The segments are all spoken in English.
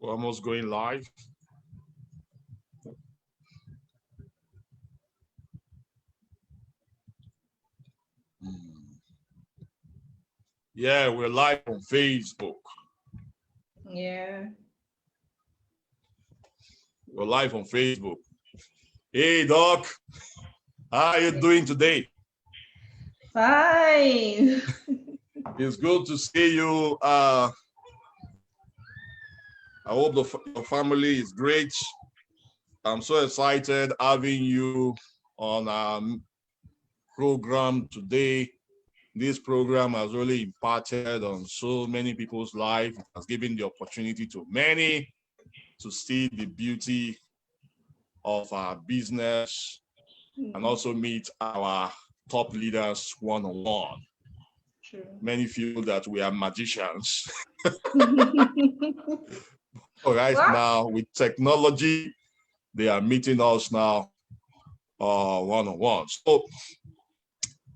We're almost going live. Yeah, we're live on Facebook. Yeah. We're live on Facebook. Hey, Doc. How are you doing today? Fine. It's good to see you. I hope your family is great. I'm so excited having you on our program today. This program has really impacted on so many people's lives. It has given the opportunity to many to see the beauty of our business and also meet our top leaders one-on-one. True. Many feel that we are magicians. Right now, with technology, they are meeting us now one-on-one. So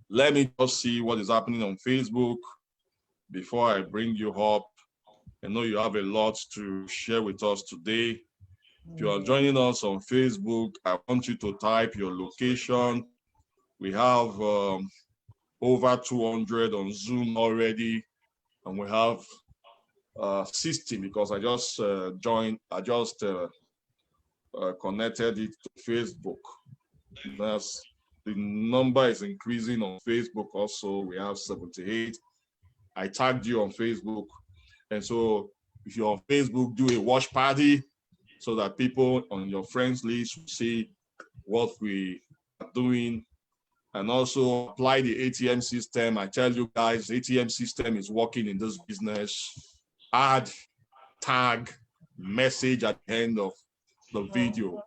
let me just see what is happening on Facebook before I bring you up. I know you have a lot to share with us today. If you are joining us on Facebook, I want you to type your location. We have over 200 on Zoom already, and we have 60 because I just connected it to Facebook. The number is increasing on Facebook also. We have 78. I tagged you on Facebook. And so if you're on Facebook, do a watch party so that people on your friends list will see what we are doing. And also apply the ATM system. I tell you guys, the ATM system is working in this business. Add, tag, message at the end of the video,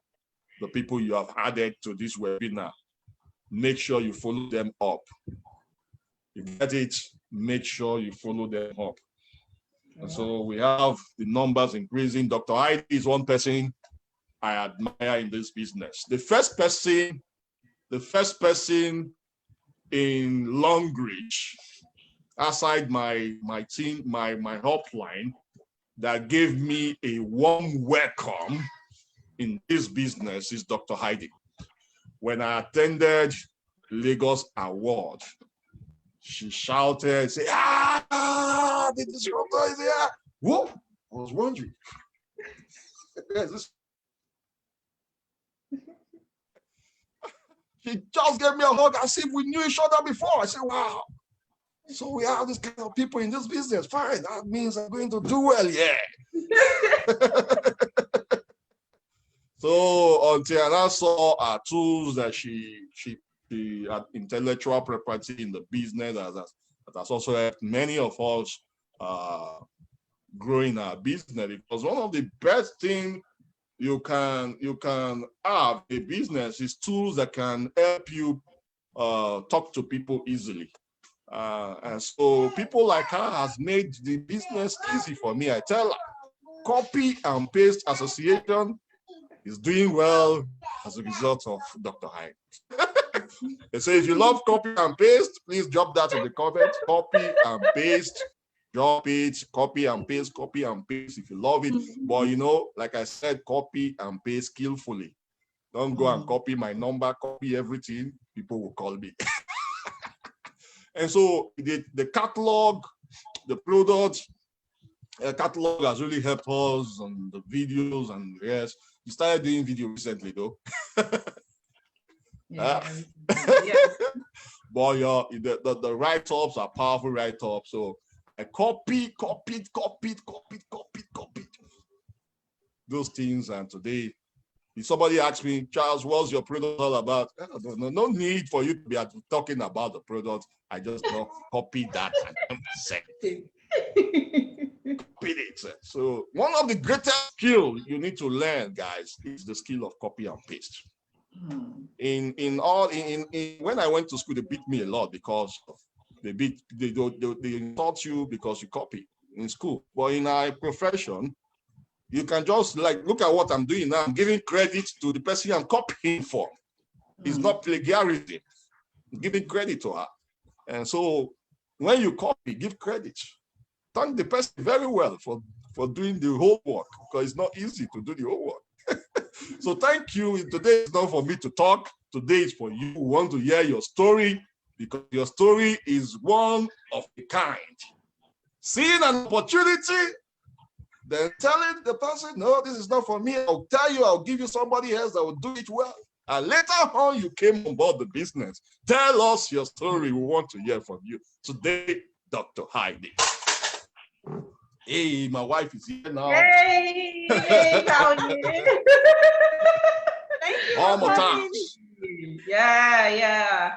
the people you have added to this webinar. Make sure you follow them up. You get it? Make sure you follow them up. And so we have the numbers increasing. Dr. Aidee is one person I admire in this business. The first person in Longrich, aside my team, my upline, that gave me a warm welcome in this business is Dr. Aidee. When I attended Lagos Award, she shouted, say, the disruptor is here. Whoa, I was wondering. She just gave me a hug as if we knew each other before. I said, wow. So we have this kind of people in this business. Fine, that means I'm going to do well, yeah. So until I saw our tools that she had intellectual property in the business that has also helped many of us grow in our business. Because one of the best things you can have a business is tools that can help you talk to people easily. And so people like her has made the business easy for me. I tell her, Copy and Paste Association is doing well as a result of Dr. Aidee. They say if you love copy and paste, please drop that in the comments. Copy and paste, drop it, copy and paste if you love it. But you know, like I said, copy and paste skillfully. Don't go and copy my number, copy everything, people will call me. And so the catalog, the product, catalog has really helped us on the videos and yes. You started doing video recently though. Yeah. But the write-ups are powerful write-ups. So I copied those things. And today, if somebody asks me, Charles, what's your product all about? No need for you to be talking about the product. I just copy that and send it. Copied it. So one of the greatest skills you need to learn, guys, is the skill of copy and paste. When I went to school, they beat me a lot because they taught you because you copy in school. But in our profession, you can just look at what I'm doing now. I'm giving credit to the person I'm copying for. It's not plagiarism. I'm giving credit to her. And so when you copy, give credit. Thank the person very well for for doing the homework, because it's not easy to do the homework. So thank you. Today is not for me to talk. Today is for you who want to hear your story, because your story is one of a kind. Seeing an opportunity, then telling the person, no, this is not for me. I'll tell you, I'll give you somebody else that will do it well. And later on, you came on board the business. Tell us your story. We want to hear from you. Today, Dr. Aidee. Hey, my wife is here now. Hey, how are you? Thank you All for my having times. me. Yeah.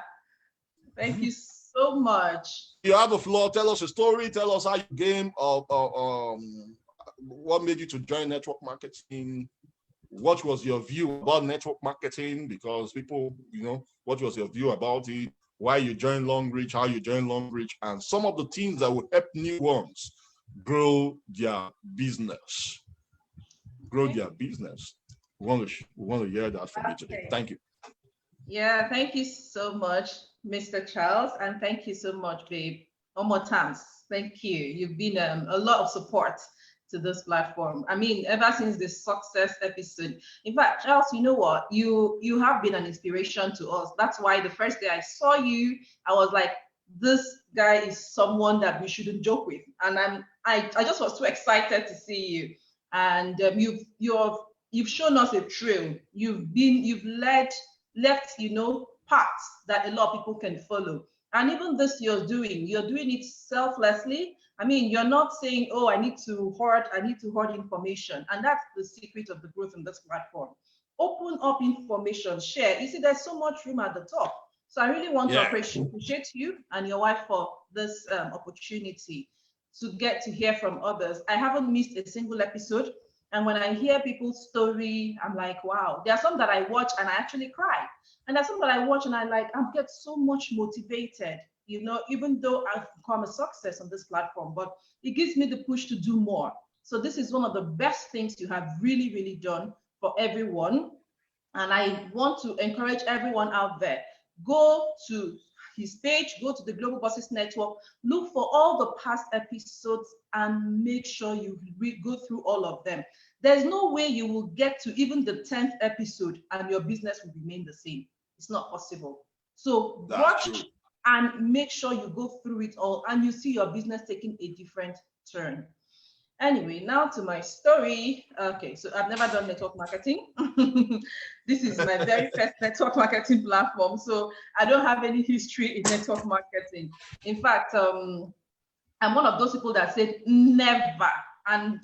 Thank you so much. You have the floor. Tell us a story. Tell us how you came. What made you to join network marketing? What was your view about network marketing? Because people, what was your view about it? Why you joined Longrich? How you joined Longrich? And some of the things that will help new ones grow their business. Grow their business. We want to hear that from you today. Thank you. Yeah, thank you so much, Mr. Charles, and thank you so much, babe. One more times, thank you. You've been a lot of support to this platform. I mean, ever since the success episode. In fact, Charles, you know what? You have been an inspiration to us. That's why the first day I saw you, I was like, this guy is someone that we shouldn't joke with. And I just was so excited to see you. And you've shown us a trail. You've left, paths that a lot of people can follow. And even this you're doing it selflessly. I mean, you're not saying, oh, I need to hoard information. And that's the secret of the growth in this platform. Open up information, share. You see, there's so much room at the top. So I really want to appreciate you and your wife for this opportunity to get to hear from others. I haven't missed a single episode. And when I hear people's story, I'm like, wow. There are some that I watch and I actually cry. And there's some that I watch and I get so much motivated, even though I've become a success on this platform, but it gives me the push to do more. So this is one of the best things you have really, really done for everyone. And I want to encourage everyone out there, go to his page, go to the Global Bosses Network, look for all the past episodes and make sure you go through all of them. There's no way you will get to even the 10th episode and your business will remain the same. It's not possible. So watch and make sure you go through it all and you see your business taking a different turn. Anyway, now to my story. Okay, so I've never done network marketing. This is my very first network marketing platform. So I don't have any history in network marketing. In fact, I'm one of those people that said never. And,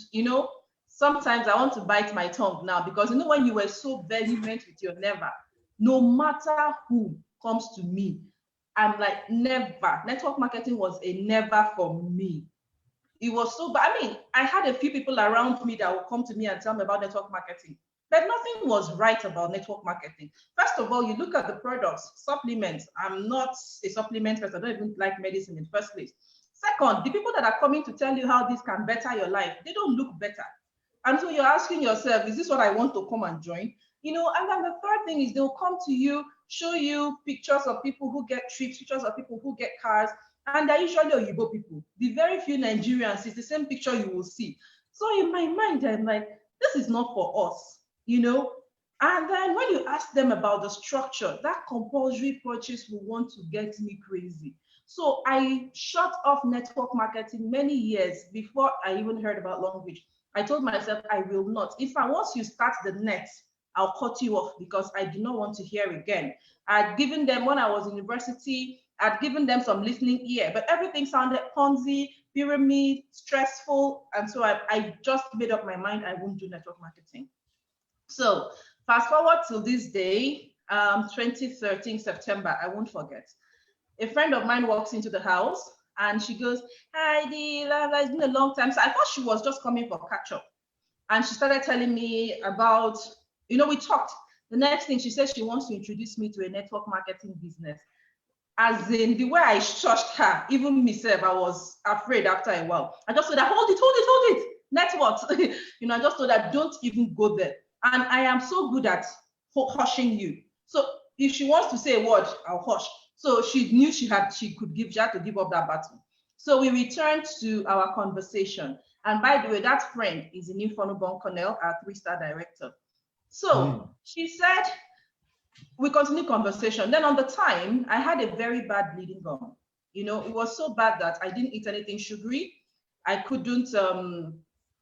sometimes I want to bite my tongue now because, when you were so vehement with your never, no matter who comes to me, I'm like, never. Network marketing was a never for me. It was so bad. I mean, I had a few people around me that would come to me and tell me about network marketing, but nothing was right about network marketing. First of all, you look at the products, supplements. I'm not a supplement person. I don't even like medicine in the first place. Second, the people that are coming to tell you how this can better your life, they don't look better. And so you're asking yourself, is this what I want to come and join? And then the third thing is they'll come to you, show you pictures of people who get trips, pictures of people who get cars, and they're usually Oyibo people. The very few Nigerians, it's the same picture you will see. So in my mind, I'm like, this is not for us, And then when you ask them about the structure, that compulsory purchase will want to get me crazy. So I shut off network marketing many years before I even heard about Longrich. I told myself I will not. Once you start the net, I'll cut you off because I do not want to hear again. I'd given them, when I was in university, I'd given them some listening ear, but everything sounded Ponzi, pyramid, stressful. And so I just made up my mind I won't do network marketing. So fast forward to this day, 2013, September, I won't forget. A friend of mine walks into the house and she goes, hi, Aidee, it's been a long time. So I thought she was just coming for catch up. And she started telling me about, we talked. The next thing she said, she wants to introduce me to a network marketing business. As in the way I shushed her, even myself, I was afraid after a while. I just said, hold it. Network. I just told her, don't even go there. And I am so good at hushing you. So if she wants to say a word, I'll hush. So she knew she had to give up that battle. So we returned to our conversation. And by the way, that friend is in Infonobon Cornell, our 3-star director. So she said, we continued conversation. Then on the time, I had a very bad bleeding gum. You know, it was so bad that I didn't eat anything sugary. I couldn't, there are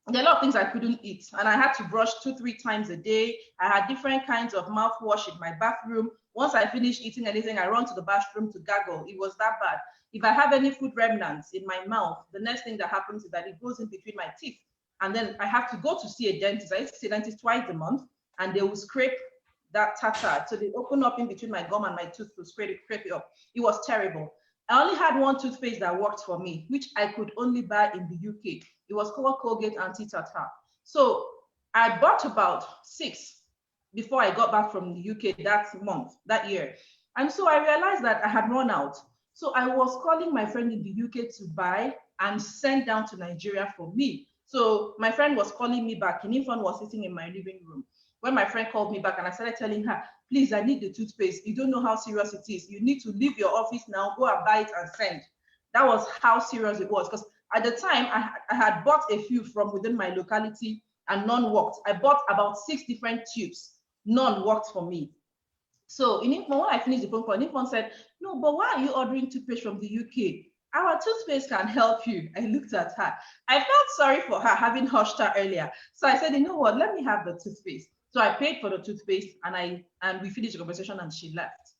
a lot of things I couldn't eat. And I had to brush 2-3 times a day. I had different kinds of mouthwash in my bathroom. Once I finished eating anything, I run to the bathroom to gargle. It was that bad. If I have any food remnants in my mouth, the next thing that happens is that it goes in between my teeth. And then I have to go to see a dentist. I used to see a dentist twice a month, and they will scrape that tartar. So they open up in between my gum and my tooth to scrape it up. It was terrible. I only had one toothpaste that worked for me, which I could only buy in the UK. It was called Colgate Anti-Tartar. So I bought about 6 before I got back from the UK that year. And so I realized that I had run out. So I was calling my friend in the UK to buy and send down to Nigeria for me. So my friend was calling me back. Inifon was sitting in my living room. When my friend called me back and I started telling her, please, I need the toothpaste. You don't know how serious it is. You need to leave your office now, go and buy it and send. That was how serious it was. Because at the time, I had bought a few from within my locality and none worked. I bought about 6 different tubes. None worked for me. So when I finished the phone call, Inifon said, no, but why are you ordering toothpaste from the UK? Our toothpaste can help you. I looked at her. I felt sorry for her having hushed her earlier. So I said, you know what, let me have the toothpaste. So I paid for the toothpaste and we finished the conversation and she left.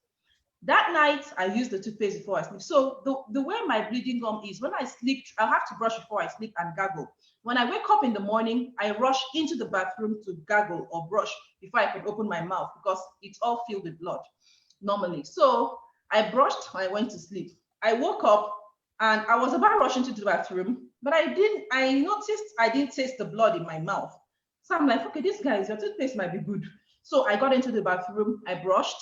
That night, I used the toothpaste before I sleep. So the way my bleeding gum is, when I sleep, I have to brush before I sleep and gargle. When I wake up in the morning, I rush into the bathroom to gargle or brush before I can open my mouth because it's all filled with blood normally. So I brushed, I went to sleep. I woke up and I was about rushing to the bathroom, but I noticed I didn't taste the blood in my mouth. So I'm like, okay, this guy, your toothpaste might be good. So I got into the bathroom, I brushed.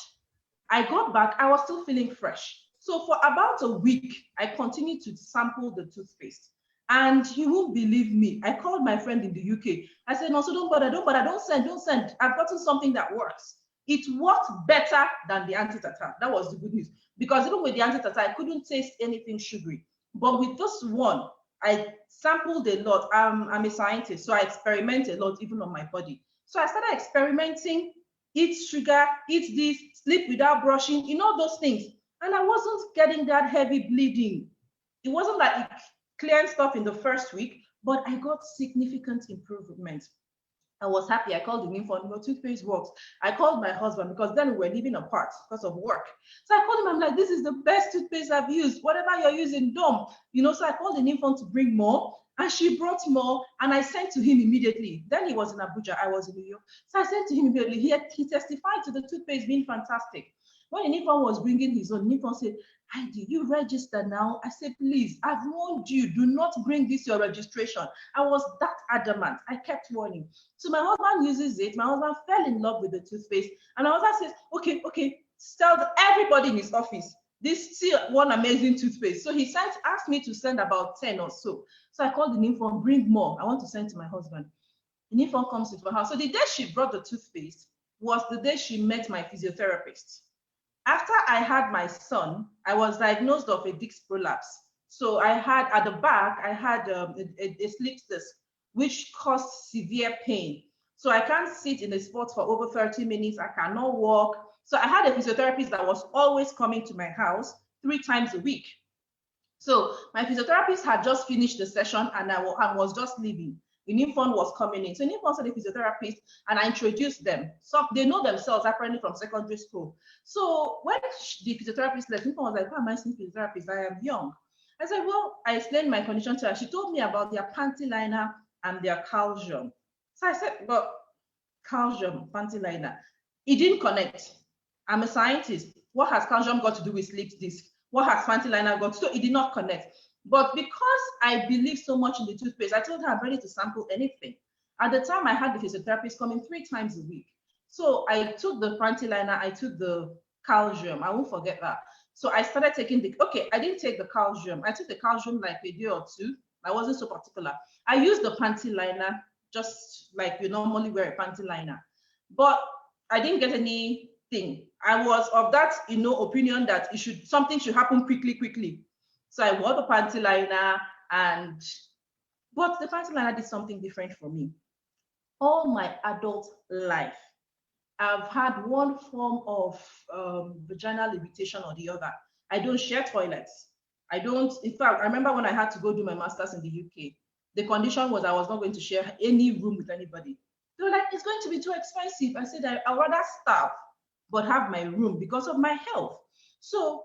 I got back, I was still feeling fresh. So for about a week, I continued to sample the toothpaste. And you won't believe me. I called my friend in the UK. I said, no, so don't bother, don't send. I've gotten something that works. It worked better than the anti-tartar. That was the good news. Because even with the anti-tartar, I couldn't taste anything sugary. But with this one, I sampled a lot. I'm a scientist, so I experiment a lot, even on my body. So I started experimenting, eat sugar, eat this, sleep without brushing, those things. And I wasn't getting that heavy bleeding. It wasn't like it cleared stuff in the first week, but I got significant improvement. I was happy. I called him for toothpaste works. I called my husband because then we were living apart because of work. So I called him. I'm like, this is the best toothpaste I've used. Whatever you're using, dumb. So I called the infant to bring more, and she brought more, and I sent to him immediately. Then he was in Abuja. I was in New York. So I sent to him immediately. He testified to the toothpaste being fantastic. When Nifon was bringing his own, Nifon said, Aidee, you register now? I said, please, I've warned you, do not bring this your registration. I was that adamant. I kept warning. So my husband uses it. My husband fell in love with the toothpaste. And my husband says, okay, tell everybody in his office, this still one amazing toothpaste. So he asked me to send about 10 or so. So I called the Nifon, bring more. I want to send to my husband. The Nifon comes to my house. So the day she brought the toothpaste was the day she met my physiotherapist. After I had my son, I was diagnosed of a disc prolapse. So I had, at the back, I had a slip disc, which caused severe pain. So I can't sit in a spot for over 30 minutes. I cannot walk. So I had a physiotherapist that was always coming to my house 3 times a week. So my physiotherapist had just finished the session and I was just leaving. The Nifon was coming in. So Nifon said the physiotherapist, and I introduced them. So they know themselves apparently from secondary school. So when the physiotherapist left, Nifon was like, why am I seeing physiotherapist? I am young. I said, well, I explained my condition to her. She told me about their panty liner and their calcium. So I said, well, calcium, panty liner. It didn't connect. I'm a scientist. What has calcium got to do with sleep disc? What has panty liner got to do? So it did not connect. But because I believe so much in the toothpaste, I told her I'm ready to sample anything. At the time, I had the physiotherapist coming 3 times a week. So I took the panty liner, I took the calcium. I won't forget that. So I started taking I didn't take the calcium. I took the calcium like a day or 2. I wasn't so particular. I used the panty liner just like you normally wear a panty liner. But I didn't get anything. I was of that, opinion that something should happen quickly. So I wore the panty liner and But the panty liner did something different for me. All my adult life, I've had one form of vaginal irritation or the other. I don't share toilets. I don't, in fact, I remember when I had to go do my master's in the UK, the condition was I was not going to share any room with anybody. They were like, it's going to be too expensive. I said, I'd rather starve, but have my room because of my health. So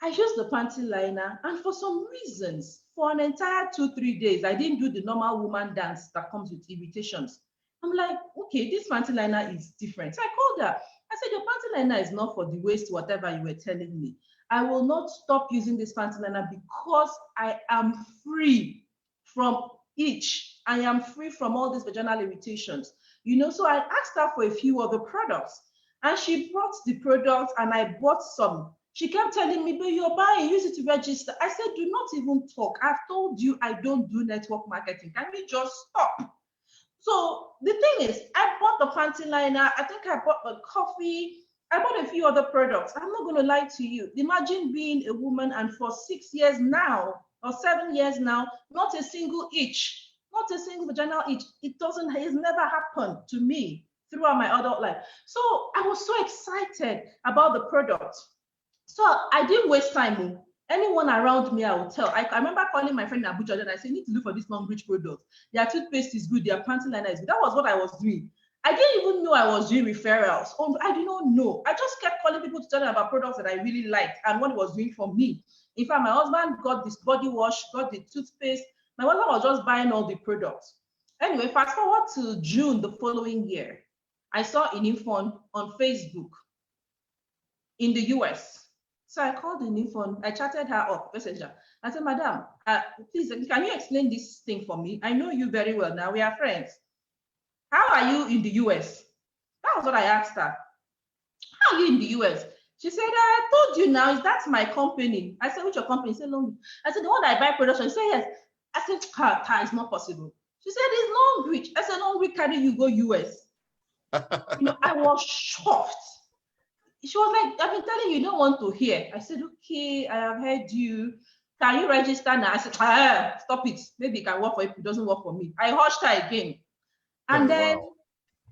I used the panty liner, and for some reasons, for an entire 2, 3 days, I didn't do the normal woman dance that comes with irritations. I'm like, okay, this panty liner is different. So I called her. I said, your panty liner is not for the waist, whatever you were telling me. I will not stop using this panty liner because I am free from itch. I am free from all these vaginal irritations. So I asked her for a few of the products, and she brought the products, and I bought some. She kept telling me, but you're buying, use it to register. I said, do not even talk. I've told you I don't do network marketing. Can we just stop? So the thing is, I bought the panty liner. I think I bought the coffee. I bought a few other products. I'm not going to lie to you. Imagine being a woman and for 6 years now or 7 years now, not a single itch, not a single vaginal itch. It's never happened to me throughout my adult life. So I was so excited about the product. So I didn't waste time. Anyone around me, I will tell. I remember calling my friend in Abuja and I said, you need to look for this Longrich product. Their toothpaste is good, their panty liner is good. That was what I was doing. I didn't even know I was doing referrals. I did not know. I just kept calling people to tell them about products that I really liked and what it was doing for me. In fact, my husband got this body wash, got the toothpaste. My husband was just buying all the products. Anyway, fast forward to June the following year. I saw Inifon on Facebook in the US. So I called the new phone. I chatted her up, messenger. I said, Madam, please, can you explain this thing for me? I know you very well now. We are friends. How are you in the US? That was what I asked her. How are you in the US? She said, I told you now, that's my company. I said, which your company? She said, Longrich. I said, the one that I buy production. She said, yes. I said, it's not possible. She said, it's Longrich. I said, Longrich carry you go US. I was shocked. She was like, I've been telling you, you don't want to hear. I said, okay, I have heard you. Can you register now? I said, stop it. Maybe it can work for you. It doesn't work for me. I hushed her again. And then wow.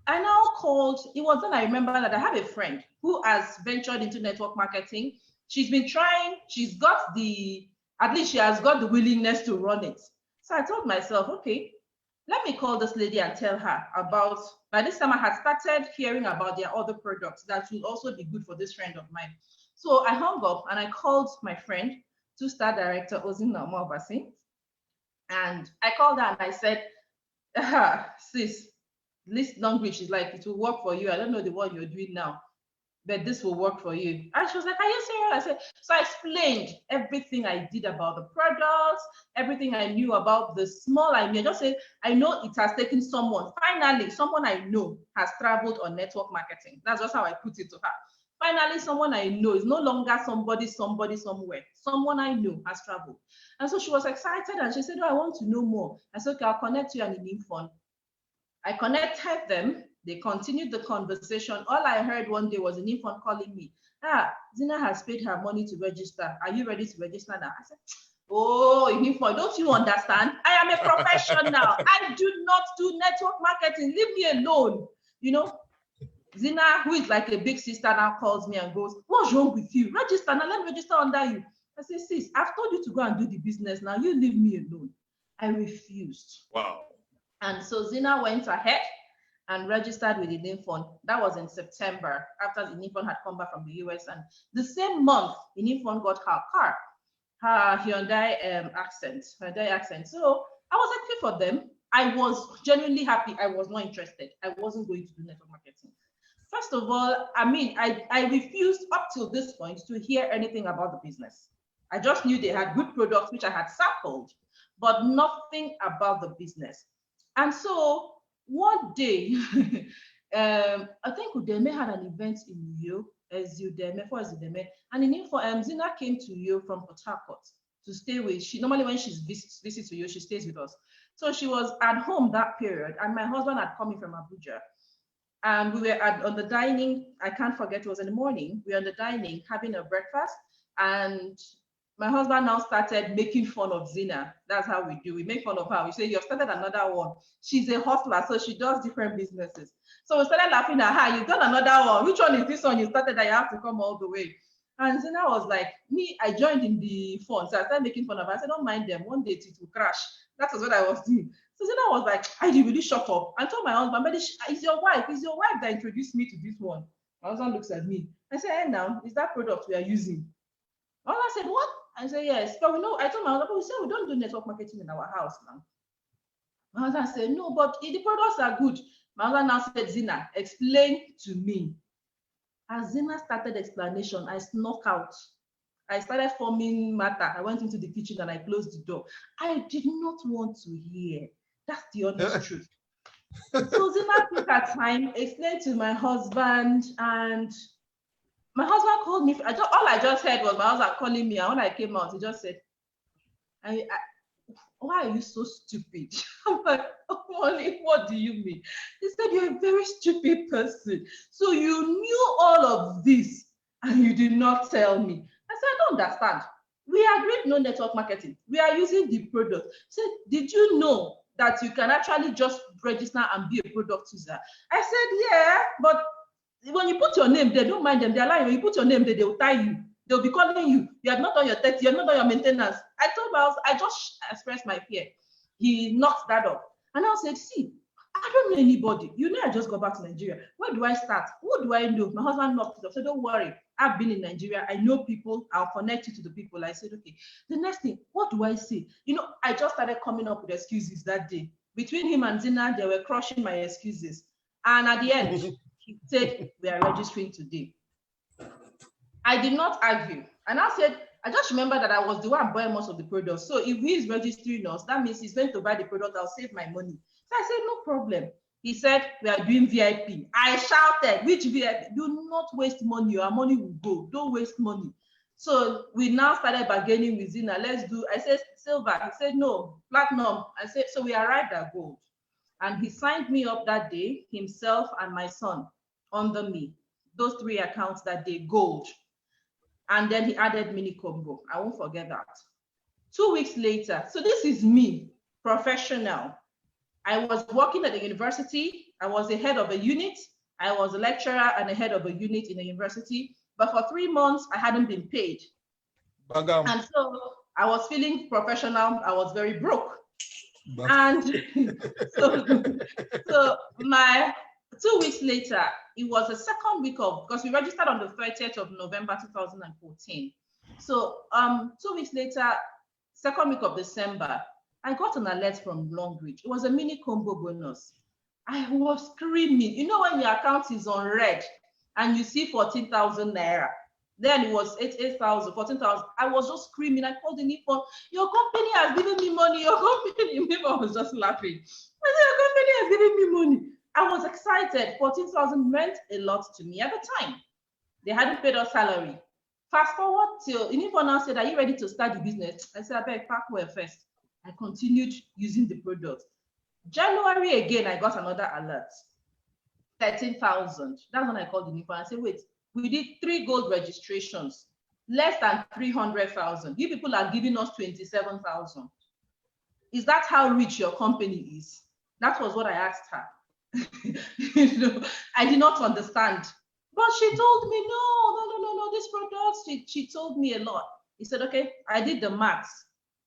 I now called. It was then I remember that I have a friend who has ventured into network marketing. She's been trying. At least she has got the willingness to run it. So I told myself, okay, let me call this lady and tell her about, by this time I had started hearing about their other products that will also be good for this friend of mine. So I hung up and I called my friend, two-star director, Ozina Omobasi. And I called her and I said, sis, this Longrich is like, it will work for you. I don't know the one you're doing now, but this will work for you. And she was like, are you serious? I said, so I explained everything I did about the products, everything I knew about the small idea. I just said, I know it has taken someone, finally, someone I know has traveled on network marketing. That's just how I put it to her. Finally, someone I know is no longer somebody somewhere. Someone I know has traveled. And so she was excited and she said, oh, I want to know more. I said, okay, I'll connect you and an info. I connected them. They continued the conversation. All I heard one day was an infant calling me. Zina has paid her money to register. Are you ready to register now? I said, oh, infant, don't you understand? I am a professional. I do not do network marketing. Leave me alone. Zina, who is like a big sister, now calls me and goes, what's wrong with you? Register now. Let me register under you. I said, sis, I've told you to go and do the business. Now you leave me alone. I refused. Wow. And so Zina went ahead and registered with the Inifon. That was in September, after the Inifon had come back from the US. And the same month, Inifon got her car, her Hyundai accent. So I was happy for them. I was genuinely happy. I was not interested. I wasn't going to do network marketing. First of all, I refused up till this point to hear anything about the business. I just knew they had good products, which I had sampled, but nothing about the business. And so one day, I think Udeme had an event in Uyo, and in Zina came to Uyo from Port Harcourt to stay with. She normally, when she visits Uyo, she stays with us. So she was at home that period, and my husband had come in from Abuja. And we were on the dining, I can't forget, it was in the morning. We were on the dining having a breakfast, and my husband now started making fun of Zina. That's how we do. We make fun of her. We say, you've started another one. She's a hustler, so she does different businesses. So we started laughing at her. You've done another one. Which one is this one you started that you have to come all the way? And Zina was like, me, I joined in the fun. So I started making fun of her. I said, don't mind them. One day it will crash. That was what I was doing. So Zina was like, Aidee, will you shut up? I told my husband, but it's your wife. It's your wife that introduced me to this one. My husband looks at me. I said, hey, now, is that product we are using? My husband said, what? I said, yes. But we know, I told my husband, but we said we don't do network marketing in our house now. My husband said, no, but the products are good. My husband now said, Zina, explain to me. As Zina started explanation, I snuck out. I started forming matter. I went into the kitchen and I closed the door. I did not want to hear. That's the honest truth. So Zina took her time, explained to my husband, and my husband called me. All I just heard was my husband calling me. And when I came out, he just said, why are you so stupid? I'm like, oh, Molly, what do you mean? He said, you're a very stupid person. So you knew all of this and you did not tell me. I said, I don't understand. We agreed no network marketing. We are using the product. He said, did you know that you can actually just register and be a product user? I said, yeah, but when you put your name there, don't mind them, they're lying. When you put your name there, they will tie you. They'll be calling you. You have not done your test, you have not done your maintenance. I told him, I just expressed my fear. He knocked that up. And I said, see, I don't know anybody. You know, I just got back to Nigeria. Where do I start? Who do I know? My husband knocked it up. So don't worry. I've been in Nigeria. I know people. I'll connect you to the people. I said, okay. The next thing, what do I say? You know, I just started coming up with excuses that day. Between him and Zina, they were crushing my excuses. And at the end, he said, we are registering today. I did not argue. And I said, I just remember that I was the one buying most of the products. So if he is registering us, that means he's going to buy the product. I'll save my money. So I said, no problem. He said, we are doing VIP. I shouted, which VIP? Do not waste money. Your money will go. Don't waste money. So we now started bargaining with Zina. Let's do, I said, silver. He said, no, platinum. I said, so we arrived at gold. And he signed me up that day, himself and my son, under me. Those 3 accounts that day, gold. And then he added mini combo. I won't forget that. 2 weeks later, so this is me, professional. I was working at the university. I was the head of a unit. I was a lecturer and a head of a unit in the university. But for 3 months, I hadn't been paid. And so I was feeling professional. I was very broke. And so my 2 weeks later, it was the second week of, because we registered on the 30th of November 2014. So 2 weeks later, second week of December, I got an alert from Longrich. It was a mini combo bonus. I was screaming. You know when your account is on red and you see 14,000 naira, then it was 8,000, 14,000. I was just screaming. I called the Nippon. Your company has given me money. Your company. Nippon was just laughing. I said, your company has given me money. I was excited. 14,000 meant a lot to me at the time. They hadn't paid us salary. Fast forward till Nippon now said, are you ready to start the business? I said, I beg, pack well first. I continued using the product. January again, I got another alert. 13,000. That's when I called the Nippon. I said, wait, we did 3 gold registrations, less than 300,000. You people are giving us 27,000. Is that how rich your company is? That was what I asked her. You know, I did not understand. But she told me, no, this product, she told me a lot. He said, okay, I did the maths.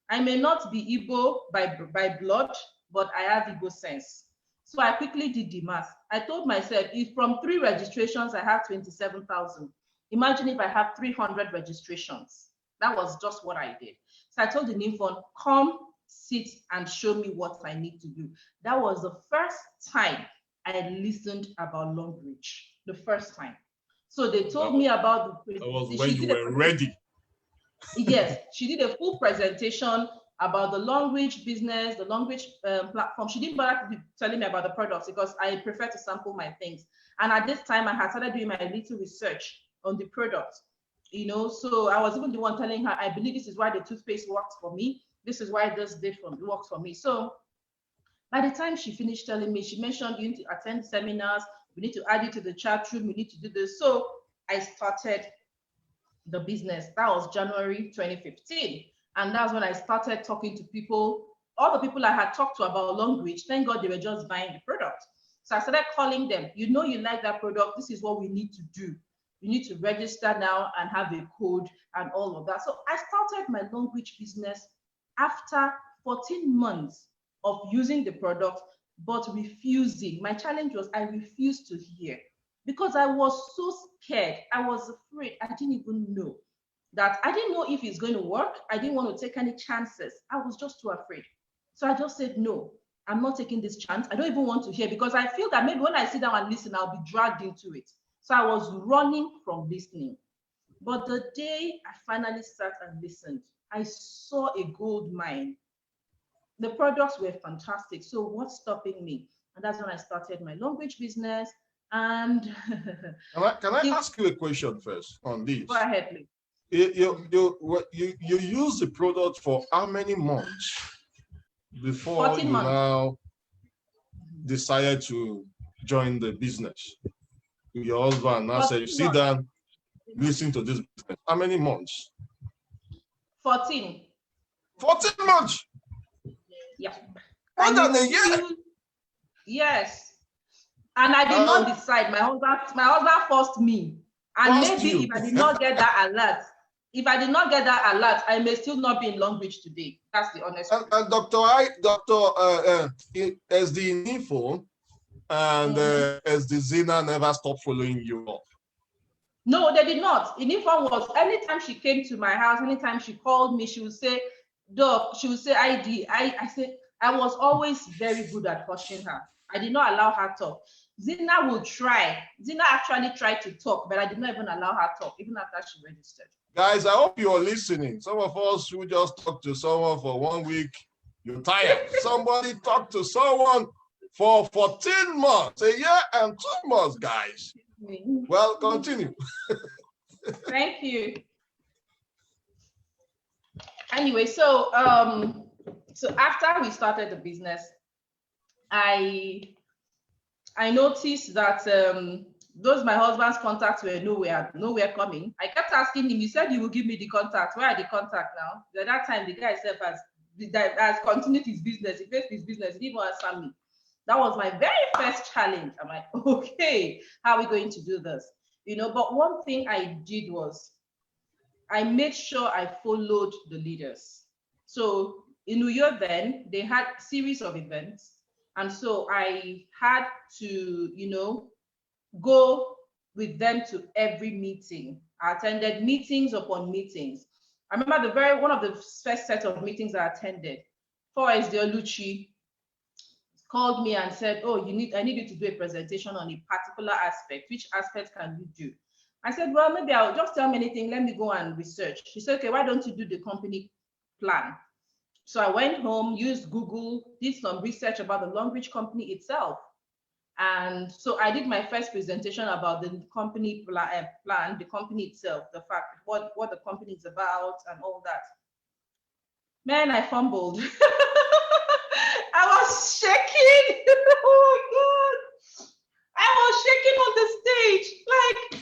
I may not be Igbo by blood, but I have Igbo sense. So I quickly did the math. I told myself, if from 3 registrations, I have 27,000. Imagine if I have 300 registrations. That was just what I did. So I told the Nymphon, come sit and show me what I need to do. That was the first time I listened about Longrich, the first time. So they told me about the. That was when you were ready. Yes, she did a full presentation about the Longrich business, the Longrich platform. She didn't bother telling me about the products because I prefer to sample my things. And at this time, I had started doing my little research on the product, you know. So I was even the one telling her, I believe this is why the toothpaste works for me. This is why this works for me. So by the time she finished telling me, she mentioned you need to attend seminars, we need to add you to the chat room, we need to do this. So I started the business. That was January 2015. And that's when I started talking to people. All the people I had talked to about Longrich, thank God they were just buying the product. So I started calling them. You know, you like that product. This is what we need to do. You need to register now and have a code and all of that. So I started my Longrich business after 14 months of using the product, but refusing. My challenge was I refused to hear because I was so scared. I was afraid. I didn't even know that. I didn't know if it's going to work. I didn't want to take any chances. I was just too afraid. So I just said, no, I'm not taking this chance. I don't even want to hear because I feel that maybe when I sit down and listen, I'll be dragged into it. So I was running from listening. But the day I finally sat and listened, I saw a gold mine. The products were fantastic. So what's stopping me? And that's when I started my Longrich business. And can I ask you a question first on this? Go ahead, please. You use the product for how many months before 14 you months. now decided to join the business? Your husband now said, sit down, listen to this business. How many months? 14. 14 months? Yeah. More than a year? Yes. And I did not decide. My husband forced me. And maybe if I did not get that alert, I may still not be in Longrich today. That's the honest truth. And Dr. SD Info and SD Zina never stopped following you up. No, they did not. Info was, anytime she came to my house, anytime she called me, she would say, Doc, she would say, Aidee. I said, I was always very good at pushing her. I did not allow her to talk. Zina would try. Zina actually tried to talk, but I did not even allow her to talk, even after she registered. Guys, I hope you're listening. Some of us who just talked to someone for 1 week, you're tired. Somebody talked to someone for 14 months, a year and 2 months, guys. Well, continue. Thank you. Anyway, so after we started the business, I noticed that those my husband's contacts were nowhere coming. I kept asking him. He said he will give me the contacts. Where are the contacts now? At that time, the guy himself has continued his business. He faced his business. He didn't answer me. That was my very first challenge. I'm like, okay, how are we going to do this? You know, but one thing I did was I made sure I followed the leaders. So in New York then, they had a series of events. And so I had to, you know, go with them to every meeting. I attended meetings upon meetings. I remember one of the first set of meetings I attended, Aidee Oluchi called me and said, oh, I need you to do a presentation on a particular aspect. Which aspect can you do? I said, well, maybe I'll just tell me anything. Let me go and research. She said, okay, why don't you do the company plan? So I went home, used Google, did some research about the Longrich company itself. And so I did my first presentation about the company plan, the company itself, the fact, what the company is about and all that. Man, I fumbled. I was shaking. Oh my God. I was shaking on the stage. Like,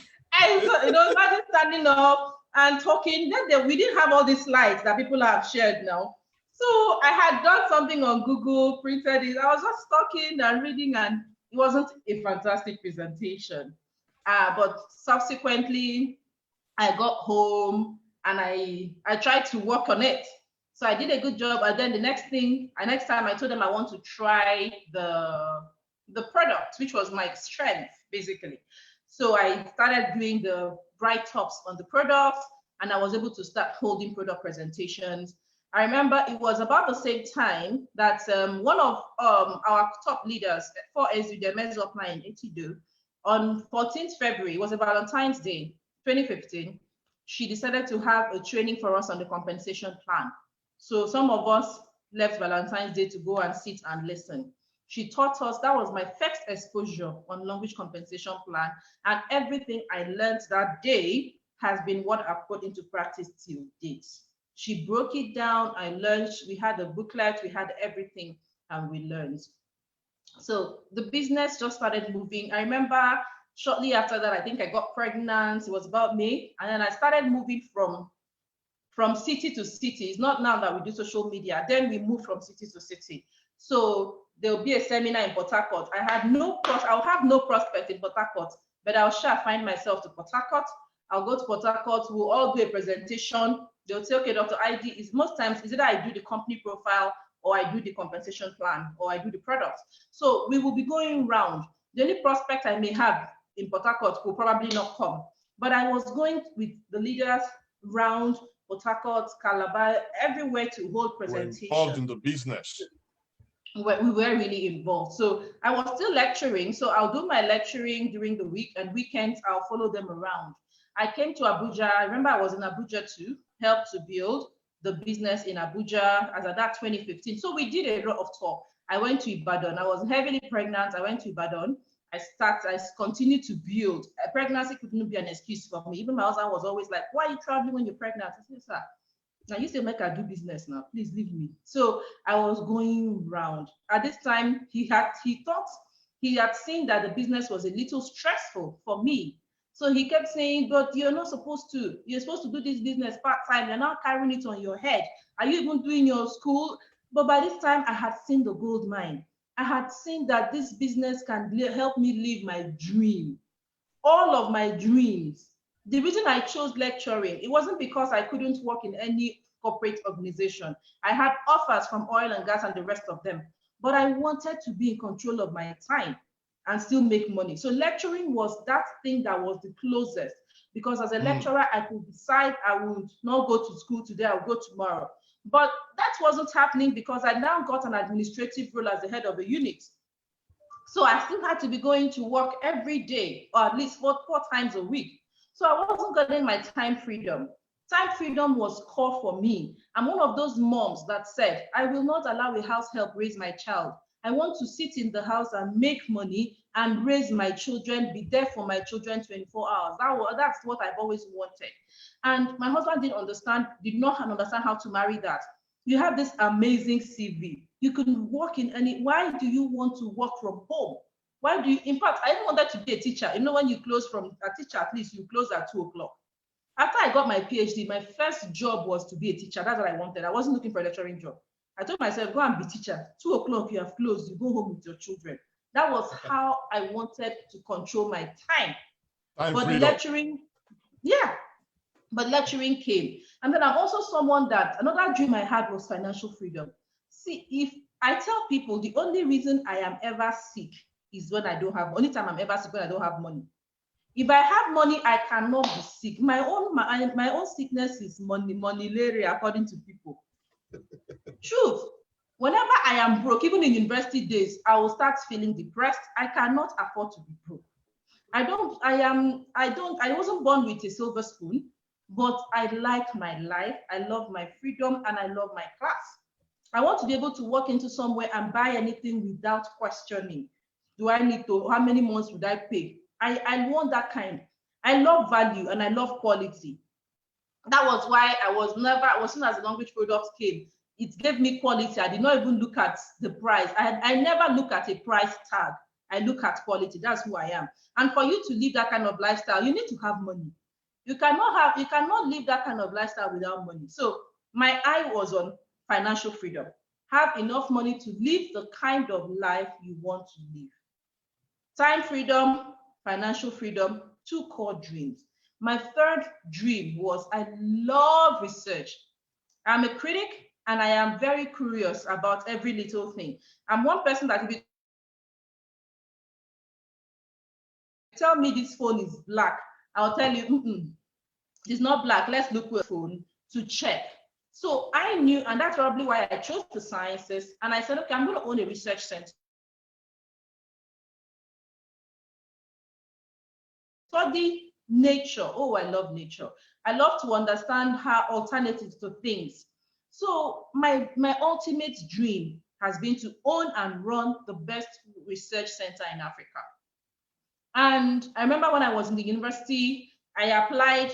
imagine standing up and talking. Then we didn't have all these slides that people have shared now. So I had done something on Google, printed it. I was just talking and reading, and it wasn't a fantastic presentation. But subsequently, I got home and I tried to work on it. So I did a good job. And then the next time I told them I want to try the product, which was my strength, basically. So I started doing the write-ups on the product, and I was able to start holding product presentations. I remember it was about the same time that one of our top leaders for SUDMS Upline Etido, on 14th February, it was a Valentine's Day, 2015, she decided to have a training for us on the compensation plan. So some of us left Valentine's Day to go and sit and listen. She taught us. That was my first exposure on Longrich compensation plan, and everything I learned that day has been what I've put into practice till date. She broke it down. I learned. We had a booklet. We had everything, and we learned. So the business just started moving. I remember Shortly after that, I think I got pregnant. It was about May. And then I started moving from city to city. It's not now that we do social media. Then we moved from city to city. So there'll be a seminar in Port Harcourt. I'll have no prospect in Port Harcourt, but I'll find myself to Port Harcourt. I'll go to Port Harcourt. We'll all do a presentation. They'll say, okay, Dr. Aidee, is most times is either I do the company profile or I do the compensation plan or I do the product. So we will be going round. The only prospect I may have in Port Harcourt will probably not come. But I was going with the leaders round Port Harcourt, Calabar, everywhere to hold presentations. Involved in the business. We were really involved. So I was still lecturing. So I'll do my lecturing during the week, and weekends I'll follow them around. I came to Abuja. I remember I was in Abuja too, helped to build the business in Abuja as of that 2015. So we did a lot of talk. I went to Ibadan. I was heavily pregnant. I went to Ibadan. I continued to build. Pregnancy couldn't be an excuse for me. Even my husband was always like, why are you traveling when you're pregnant? I said, sir, now you say make I do business now. Please leave me. So I was going round. At this time, he thought he had seen that the business was a little stressful for me. So he kept saying, but you're not supposed to. You're supposed to do this business part-time. You're not carrying it on your head. Are you even doing your school? But by this time, I had seen the gold mine. I had seen that this business can help me live my dream, all of my dreams. The reason I chose lecturing, it wasn't because I couldn't work in any corporate organization. I had offers from oil and gas and the rest of them, but I wanted to be in control of my time and still make money. So lecturing was that thing that was the closest, because as a lecturer, I could decide I would not go to school today, I'll go tomorrow. But that wasn't happening because I now got an administrative role as the head of a unit. So I still had to be going to work every day, or at least four times a week. So I wasn't getting my time freedom. Time freedom was core for me. I'm one of those moms that said, I will not allow a house help raise my child. I want to sit in the house and make money and raise my children, be there for my children 24 hours. That's what I've always wanted. And my husband did not understand how to marry that. You have this amazing CV. You can work in any, why do you want to work from home? Why do you, in fact, I even wanted to be a teacher. You know, when you close from a teacher, at least you close at 2 o'clock. After I got my PhD, my first job was to be a teacher. That's what I wanted. I wasn't looking for a lecturing job. I told myself, go and be teacher. 2 o'clock, you have closed, you go home with your children. That was how I wanted to control my time. But the lecturing, but lecturing came. And then I'm also someone that, another dream I had was financial freedom. See, if I tell people the only reason I am ever sick is when I don't have, only time I'm ever sick when I don't have money. If I have money, I cannot be sick. My own sickness is money-laria, according to people. Truth. Whenever I am broke, even in university days, I will start feeling depressed. I cannot afford to be broke. I wasn't born with a silver spoon, but I like my life. I love my freedom and I love my class. I want to be able to walk into somewhere and buy anything without questioning. Do I need to, how many months would I pay? I want that kind. I love value and I love quality. That was why I was never, as soon as the Longrich products came, it gave me quality. I did not even look at the price. I never look at a price tag. I look at quality. That's who I am. And for you to live that kind of lifestyle, you need to have money. You cannot live that kind of lifestyle without money. So my eye was on financial freedom. Have enough money to live the kind of life you want to live. Time freedom, financial freedom, 2 core dreams. My third dream was I love research. I'm a critic and I am very curious about every little thing. I'm one person that if you tell me this phone is black, I'll tell you, it's not black. Let's look at the phone to check. So I knew, and that's probably why I chose the sciences. And I said, okay, I'm going to own a research center. Study nature. Oh, I love nature. I love to understand how alternatives to things. So my ultimate dream has been to own and run the best research center in Africa. And I remember when I was in the university, I applied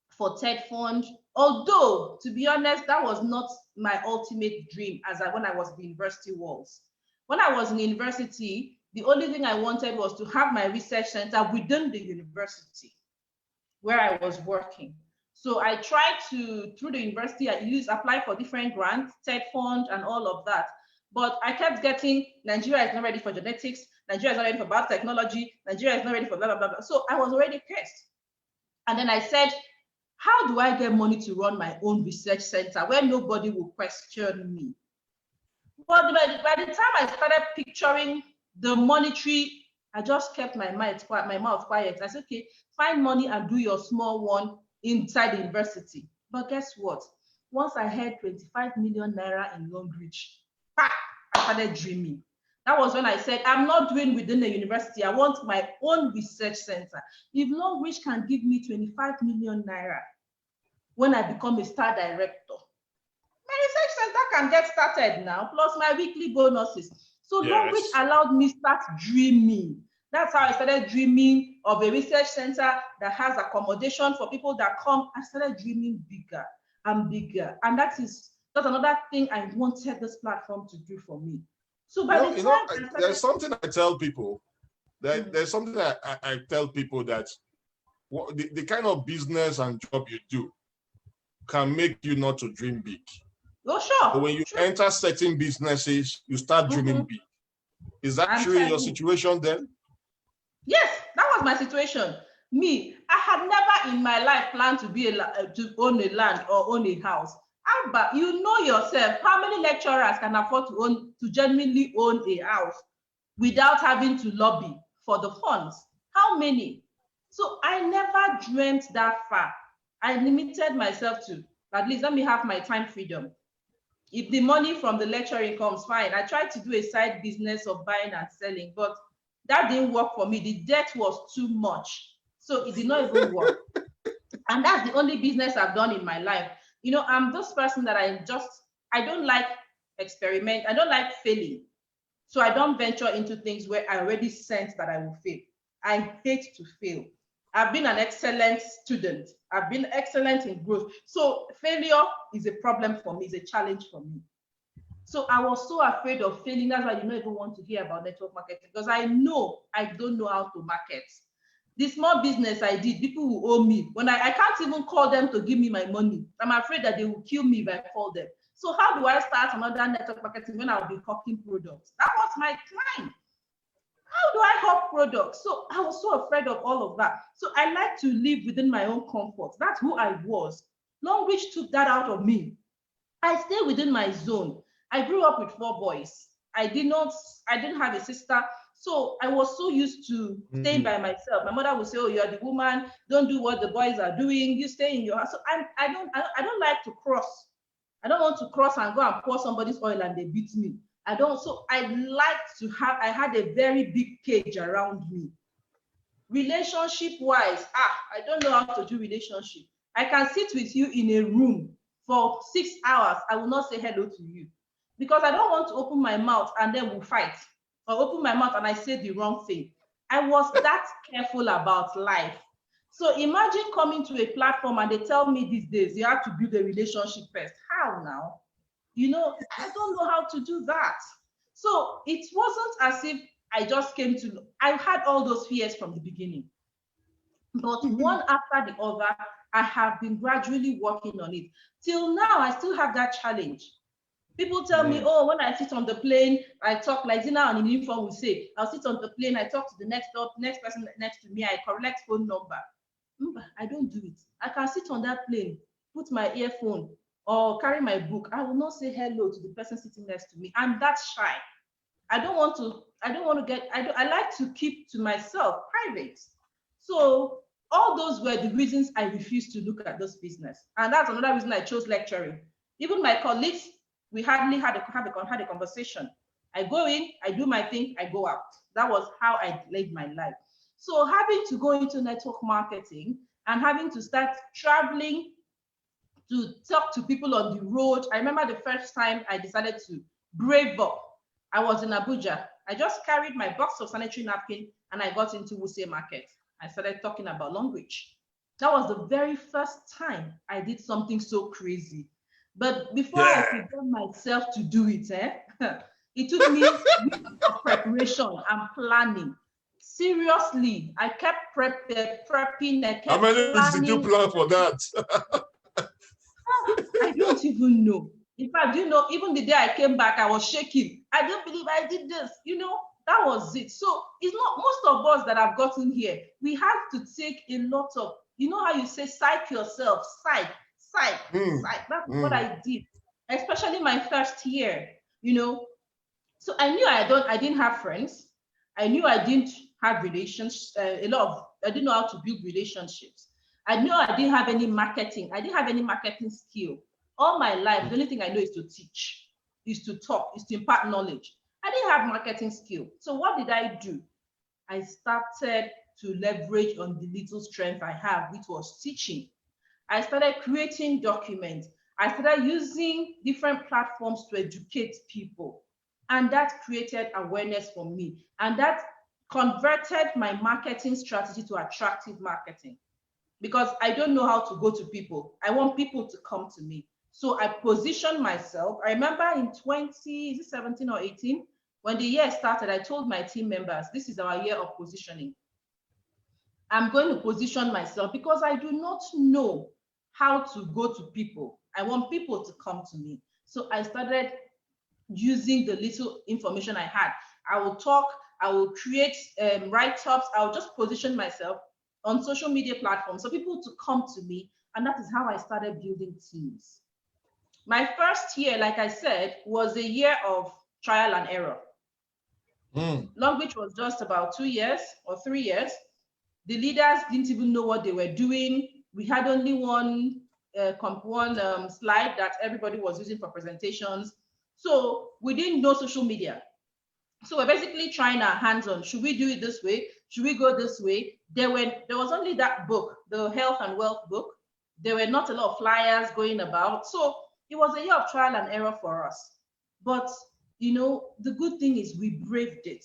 for TED Fund. Although, to be honest, that was not my ultimate dream when I was in the university walls. When I was in university, The only thing I wanted was to have my research center within the university where I was working. So I tried to, through the university, apply for different grants, TED Fund and all of that. But I kept getting, Nigeria is not ready for genetics, Nigeria is not ready for biotechnology, Nigeria is not ready for blah, blah, blah, blah. So I was already pissed. And then I said, how do I get money to run my own research center where nobody will question me? But by the time I started picturing the monetary, I just kept my mouth quiet. I said, okay, find money and do your small one inside the university. But guess what? Once I had 25 million naira in Longrich, I started dreaming. That was when I said, I'm not doing within the university. I want my own research center. If Longrich can give me 25 million naira when I become a star director, my research center can get started now, plus my weekly bonuses. So Longrich allowed me start dreaming. That's how I started dreaming of a research center that has accommodation for people that come. I started dreaming bigger and bigger. And that's another thing I wanted this platform to do for me. So by the time there's something I tell people, there's something that I tell people that the kind of business and job you do can make you not to dream big. Oh, sure. But when you enter certain businesses, you start dreaming big. Is that true in your situation then? Yes, that was my situation. Me, I had never in my life planned to own a land or own a house. But you know yourself, how many lecturers can afford to genuinely own a house without having to lobby for the funds? How many? So I never dreamt that far. I limited myself to, at least let me have my time freedom. If the money from the lecturing comes, fine. I tried to do a side business of buying and selling, but that didn't work for me. The debt was too much. So it did not even work. And that's the only business I've done in my life. You know, I'm this person that I don't like experiment. I don't like failing. So I don't venture into things where I already sense that I will fail. I hate to fail. I've been an excellent student. I've been excellent in growth. So failure is a problem for me, it's a challenge for me. So I was so afraid of failing. That's why I did not even want to hear about network marketing, because I know I don't know how to market. The small business I did, people will owe me. When I can't even call them to give me my money. I'm afraid that they will kill me if I call them. So how do I start another network marketing when I'll be hawking products? That was my plan. How do I hawk products? So I was so afraid of all of that. So I like to live within my own comfort. That's who I was. Longrich took that out of me. I stay within my zone. I grew up with 4 boys. I didn't have a sister. So I was so used to staying by myself. My mother would say, oh, you're the woman, don't do what the boys are doing, you stay in your house. So I don't like to cross. I don't want to cross and go and pour somebody's oil and they beat me. I had a very big cage around me. Relationship wise, I don't know how to do relationship. I can sit with you in a room for 6 hours. I will not say hello to you because I don't want to open my mouth and then we'll fight, or open my mouth and I say the wrong thing. I was that careful about life. So imagine coming to a platform and they tell me these days, you have to build a relationship first. How now? You know, I don't know how to do that. So it wasn't as if I just I had all those fears from the beginning. But one after the other, I have been gradually working on it. Till now, I still have that challenge. People tell me, oh, when I sit on the plane, I talk like Zina and in uniform will say, I'll sit on the plane, I talk to the next person next to me, I collect phone number. I don't do it. I can sit on that plane, put my earphone, or carry my book. I will not say hello to the person sitting next to me. I'm that shy. I like to keep to myself private. So all those were the reasons I refused to look at this business. And that's another reason I chose lecturing. Even my colleagues, we hardly had a conversation. I go in, I do my thing, I go out. That was how I lived my life. So having to go into network marketing and having to start traveling to talk to people on the road. I remember the first time I decided to brave up. I was in Abuja. I just carried my box of sanitary napkin and I got into Wuse Market. I started talking about Longrich. That was the very first time I did something so crazy. But before I could get myself to do it, It took me weeks of preparation and planning. Seriously, I kept prepping, I kept How many weeks did you planning. plan for that? I don't even know. In fact, you know, even the day I came back, I was shaking. I don't believe I did this. You know, that was it. So it's not most of us that have gotten here. We have to take a lot of, you know how you say, psych yourself, psych, psych. That's what I did, especially my first year. You know, so I knew I didn't have friends. I knew I didn't have relations. I didn't know how to build relationships. I knew I didn't have any marketing. I didn't have any marketing skill. All my life, the only thing I know is to teach, is to talk, is to impart knowledge. I didn't have marketing skill. So what did I do? I started to leverage on the little strength I have, which was teaching. I started creating documents. I started using different platforms to educate people. And that created awareness for me. And that converted my marketing strategy to attractive marketing, because I don't know how to go to people. I want people to come to me. So I positioned myself. I remember in 2017 or 18, when the year started, I told my team members, this is our year of positioning. I'm going to position myself because I do not know how to go to people. I want people to come to me. So I started using the little information I had. I will talk, I will create write-ups, I will just position myself on social media platforms so people to come to me. And that is how I started building teams. My first year, like I said, was a year of trial and error. Longrich was just about 2 years or 3 years. The leaders didn't even know what they were doing. We had only one slide that everybody was using for presentations. So we didn't know social media. So we're basically trying our hands on, should we do it this way? Should we go this way? There was only that book, the Health and Wealth book. There were not a lot of flyers going about. So it was a year of trial and error for us. But you know, the good thing is we braved it.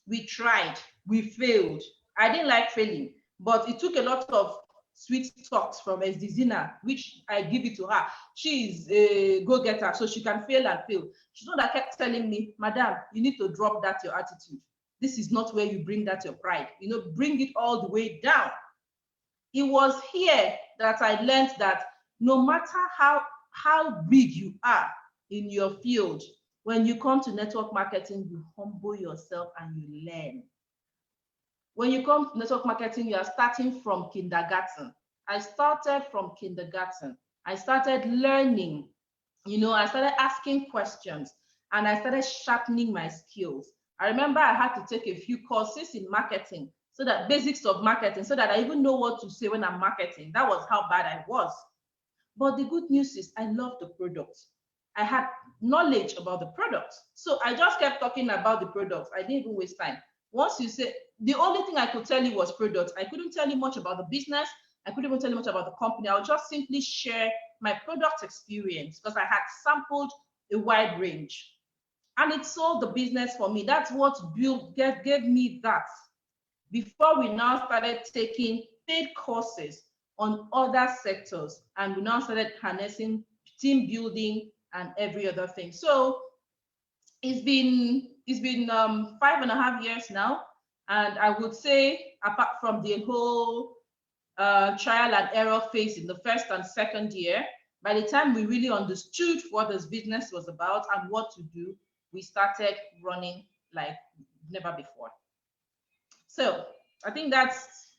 We tried, we failed. I didn't like failing, but it took a lot of sweet talks from SD Zina, which I give it to her. She is a go-getter, so she can fail and fail. She's the one that kept telling me, Madam, you need to drop that your attitude. This is not where you bring that your pride. You know, bring it all the way down. It was here that I learned that no matter how big you are in your field, when you come to network marketing, you humble yourself and you learn. When you come to network marketing, you are starting from kindergarten. I started from kindergarten. I started learning. You know, I started asking questions and I started sharpening my skills. I remember I had to take a few courses in marketing, so that basics of marketing, so that I even know what to say when I'm marketing. That was how bad I was. But the good news is I love the product. I had knowledge about the product. So I just kept talking about the product. I didn't even waste time. Once you say, the only thing I could tell you was product. I couldn't tell you much about the business. I couldn't even tell you much about the company. I would just simply share my product experience because I had sampled a wide range. And it sold the business for me. That's what gave me that. Before we now started taking paid courses on other sectors, and we now started harnessing team building and every other thing. So it's been 5.5 years now, and I would say, apart from the whole trial and error phase in the first and second year, by the time we really understood what this business was about and what to do, we started running like never before. So I think that's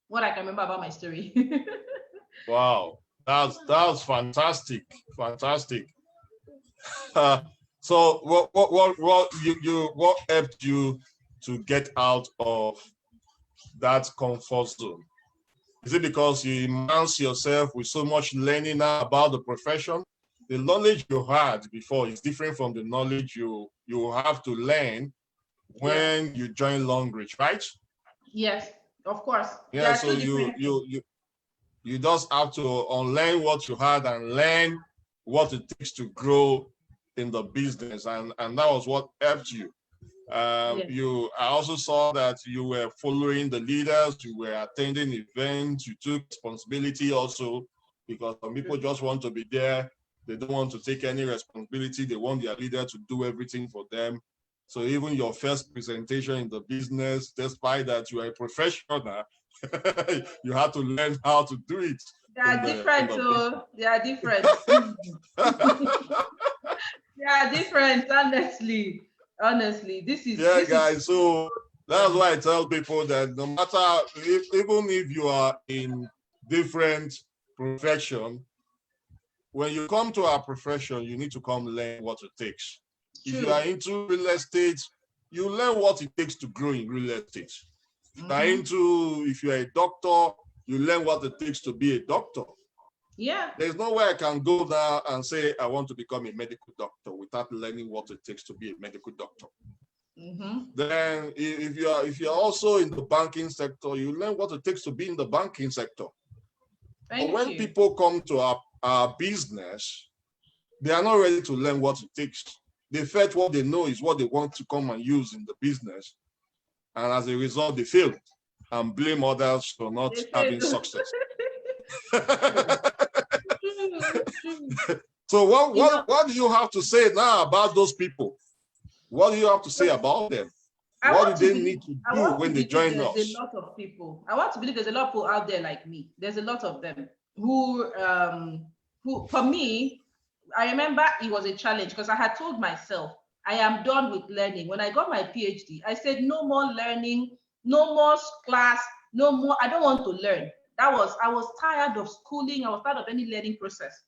what I can remember about my story. Wow, that's fantastic, fantastic. So what helped you to get out of that comfort zone? Is it because you immerse yourself with so much learning now about the profession? The knowledge you had before is different from the knowledge you have to learn when you join Longrich, right? Yes, of course. Yeah, so you just have to unlearn what you had and learn what it takes to grow in the business, and that was what helped you. I also saw that you were following the leaders, you were attending events, you took responsibility also, because some people just want to be there They don't want to take any responsibility. They want their leader to do everything for them. So even your first presentation in the business, despite that you are a professional, you have to learn how to do it. They are different, so they are different. They are different, honestly. Honestly, this is guys. So that's why I tell people that no matter even if you are in different profession, when you come to our profession, you need to come learn what it takes. If you are into real estate, you learn what it takes to grow in real estate. If you're a doctor, you learn what it takes to be a doctor. Yeah. There's no way I can go there and say I want to become a medical doctor without learning what it takes to be a medical doctor. Then if you're also in the banking sector, you learn what it takes to be in the banking sector. But when people come to our business, they are not ready to learn what it takes. They felt what they know is what they want to come and use in the business. And as a result, they fail and blame others for not having success. So what do you have to say now about those people? What do you have to say about them? What do they need to do when they join us? There's a lot of people. I want to believe there's a lot of people out there like me. There's a lot of them who for me, I remember it was a challenge because I had told myself, I am done with learning. When I got my PhD, I said, no more learning, no more class, no more. I don't want to learn. I was tired of schooling. I was tired of any learning process.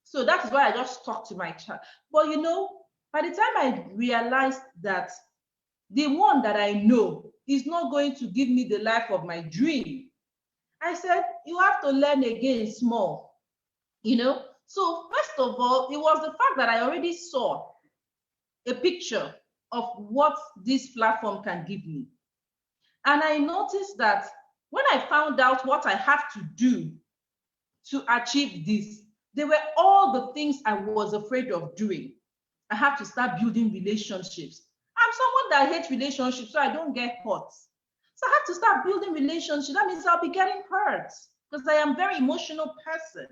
So that is why I just stuck to my child. But you know, by the time I realized that the one that I know is not going to give me the life of my dream, I said, you have to learn again small, you know? So first of all, it was the fact that I already saw a picture of what this platform can give me. And I noticed that when I found out what I have to do to achieve this, they were all the things I was afraid of doing. I have to start building relationships. I'm someone that hates relationships, so I don't get hurt. So I have to start building relationships. That means I'll be getting hurt because I am a very emotional person.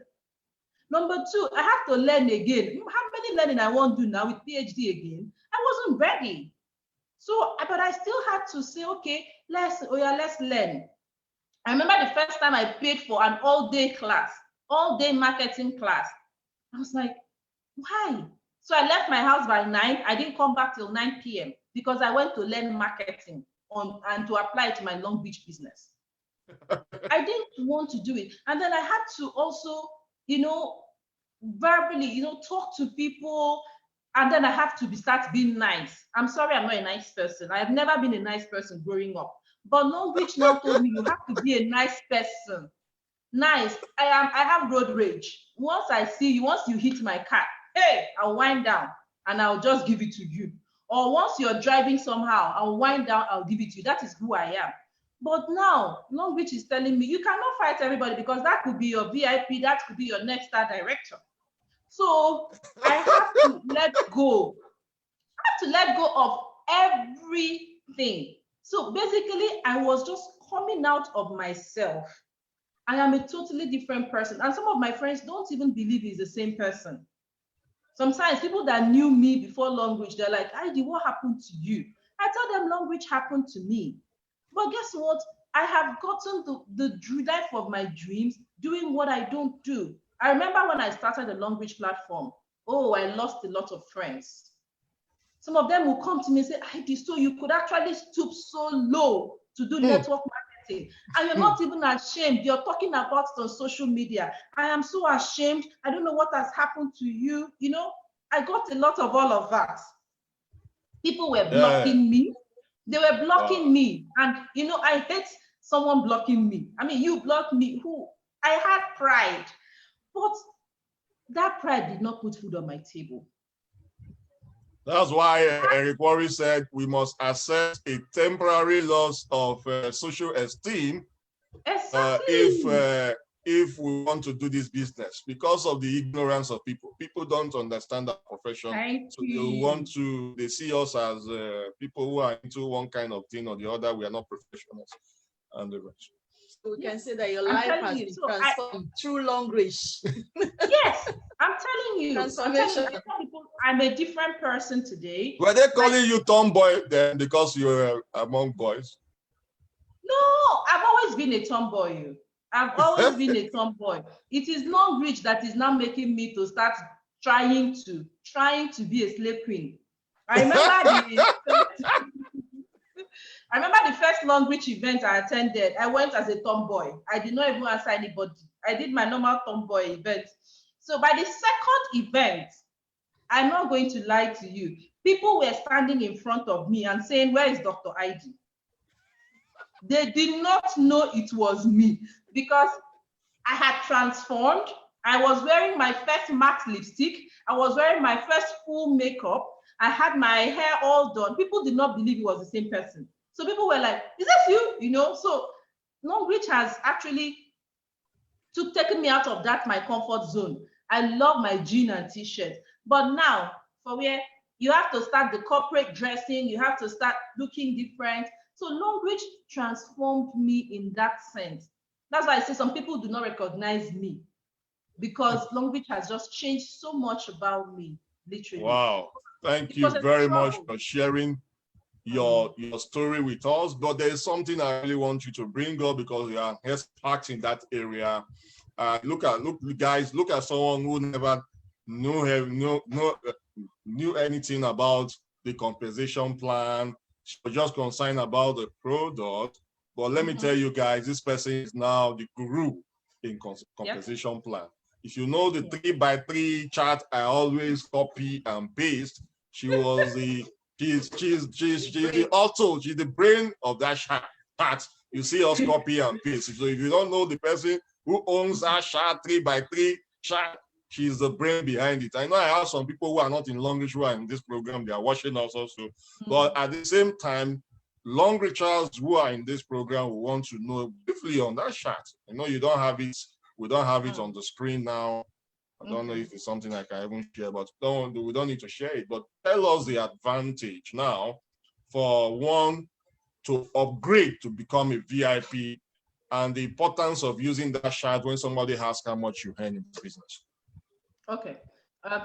Number two, I have to learn again. How many learning I want to do now with PhD again? I wasn't ready. So, but I still had to say, okay, let's learn. I remember the first time I paid for an all-day class, all-day marketing class. I was like, why? So I left my house by 9. I didn't come back till 9 p.m. because I went to learn marketing and to apply it to my Longrich business. I didn't want to do it. And then I had to also, you know, verbally, you know, talk to people. And then I have to start being nice. I'm sorry, I'm not a nice person. I have never been a nice person growing up. But Longrich now told me you have to be a nice person. Nice. I have road rage. Once I see you, once you hit my car, hey, I'll wind down and I'll just give it to you. Or once you're driving somehow, I'll wind down, I'll give it to you. That is who I am. But now, Longrich is telling me you cannot fight everybody because that could be your VIP, that could be your next star director. So I have to let go. I have to let go of everything. So basically, I was just coming out of myself. I am a totally different person. And some of my friends don't even believe he's the same person. Sometimes people that knew me before Longrich, they're like, Aidee, what happened to you? I tell them Longrich happened to me. But guess what? I have gotten the life of my dreams doing what I don't do. I remember when I started the Longrich platform, oh, I lost a lot of friends. Some of them will come to me and say, Aidee, so you could actually stoop so low to do network marketing. And you're not even ashamed. You're talking about it on social media. I am so ashamed. I don't know what has happened to you. You know, I got a lot of all of that. People were blocking me. They were blocking me. And, you know, I hate someone blocking me. I mean, you blocked me. Who? I had pride. But that pride did not put food on my table. That's why Eric Worre said we must accept a temporary loss of social esteem if we want to do this business because of the ignorance of people. People don't understand our profession. They see us as people who are into one kind of thing or the other. We are not professionals and the rest. we can say that your I'm life telling has you. been So transformed through Longrich. yes, I'm telling you. Transformation. I tell people I'm a different person today. Were they calling you tomboy then because you're among boys? No, I've always been a tomboy. I've always been a tomboy. It is Longrich that is now making me to start trying to be a slave queen. I remember the first Longrich event I attended. I went as a tomboy. I did not even answer anybody. I did my normal tomboy event. So by the second event, I'm not going to lie to you, people were standing in front of me and saying, "Where is Dr. Aidee?" They did not know it was me because I had transformed. I was wearing my first matte lipstick. I was wearing my first full makeup. I had my hair all done. People did not believe it was the same person. So people were like, "Is that you?" You know, so Longrich has actually taken me out of that my comfort zone. I love my jean and t-shirt. But now, for where you have to start the corporate dressing, you have to start looking different. So Longrich transformed me in that sense. That's why I say some people do not recognize me because Longrich has just changed so much about me, literally. Wow. Thank you very much for sharing your story with us. But there is something I really want you to bring up because you are expert in that area. Look at someone who never knew anything about the compensation plan. She was just concerned about the product. But let me tell you guys, this person is now the guru in compensation plan. If you know the 3x3 chart I always copy and paste, she was she's the brain of that chart. You see us copy and paste. So if you don't know the person who owns that chart, 3x3 chart, she's the brain behind it. I know I have some people who are not in Longrich who are in this program, they are watching us also. But at the same time, Longrichers who are in this program will want to know briefly on that chart. I know you don't have it, we don't have it on the screen now. I don't know if it's something I can even share, but we don't need to share it. But tell us the advantage now for one to upgrade to become a VIP and the importance of using that chart when somebody asks how much you earn in business. Okay,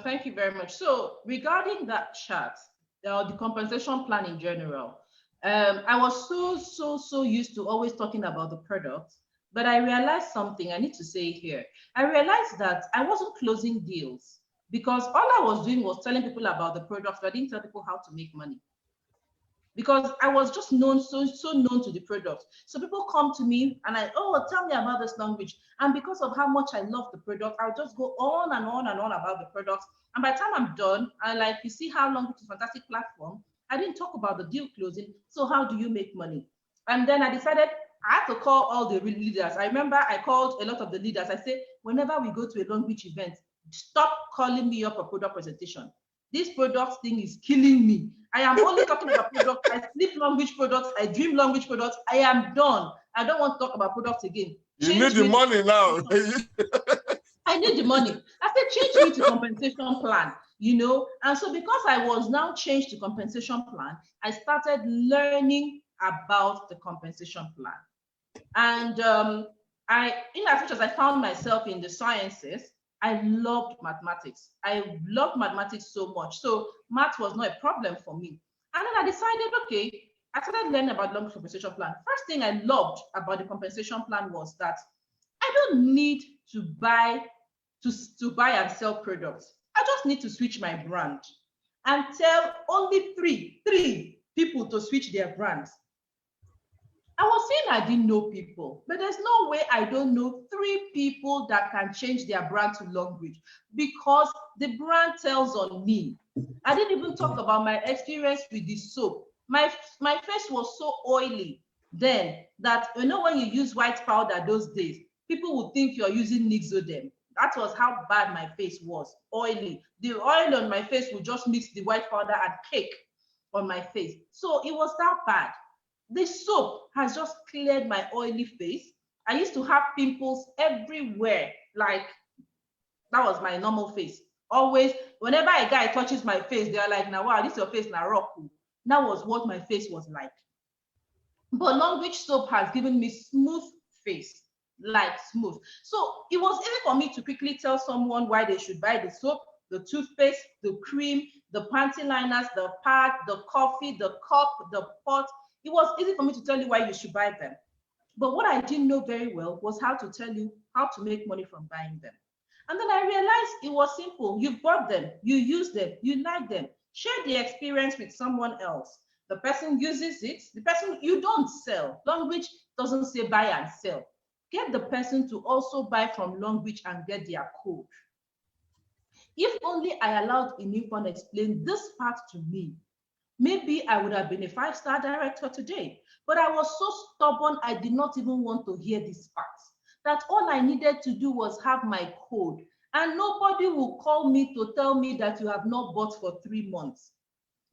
thank you very much. So regarding that chart, the compensation plan in general, I was so used to always talking about the product, but I realized something I need to say here. I realized that I wasn't closing deals because all I was doing was telling people about the product, but I didn't tell people how to make money. Because I was just known, so known to the product. So people come to me and tell me about this Longrich. And because of how much I love the product, I'll just go on and on and on about the product. And by the time I'm done, you see how Longrich is a fantastic platform. I didn't talk about the deal closing. So how do you make money? And then I decided I had to call all the leaders. I remember I called a lot of the leaders. I said, whenever we go to a Longrich event, stop calling me up for product presentation. This product thing is killing me. I am only talking about products. I sleep Longrich products. I dream Longrich products. I am done. I don't want to talk about products again. You need the money now. I need the money. I said, change me to compensation plan, you know? And so because I was now changed to compensation plan, I started learning about the compensation plan. And in as much as I found myself in the sciences, I loved mathematics. I loved mathematics so much. So math was not a problem for me. And then I decided, okay, I started learning about long compensation plan. First thing I loved about the compensation plan was that I don't need to buy and sell products. I just need to switch my brand and tell only three people to switch their brands. I was saying I didn't know people, but there's no way I don't know 3 people that can change their brand to Longrich because the brand tells on me. I didn't even talk about my experience with the soap. My face was so oily then that, you know, when you use white powder those days, people would think you're using Nixoderm. That was how bad my face was, oily. The oil on my face would just mix the white powder and cake on my face. So it was that bad. This soap has just cleared my oily face. I used to have pimples everywhere. Like, that was my normal face. Always, whenever a guy touches my face, they're like, now, wow, this is your face, now, rock. That was what my face was like. But Longrich soap has given me smooth face, like smooth. So it was easy for me to quickly tell someone why they should buy the soap, the toothpaste, the cream, the panty liners, the pad, the coffee, the cup, the pot. It was easy for me to tell you why you should buy them. But what I didn't know very well was how to tell you how to make money from buying them. And then I realized it was simple. You bought them, you use them, you like them. Share the experience with someone else. The person uses it, the person you don't sell. Longrich doesn't say buy and sell. Get the person to also buy from Longrich and get their code. If only I allowed Inifon explain this part to me, maybe I would have been a 5-star director today. But I was so stubborn, I did not even want to hear this part. That all I needed to do was have my code. And nobody will call me to tell me that you have not bought for 3 months.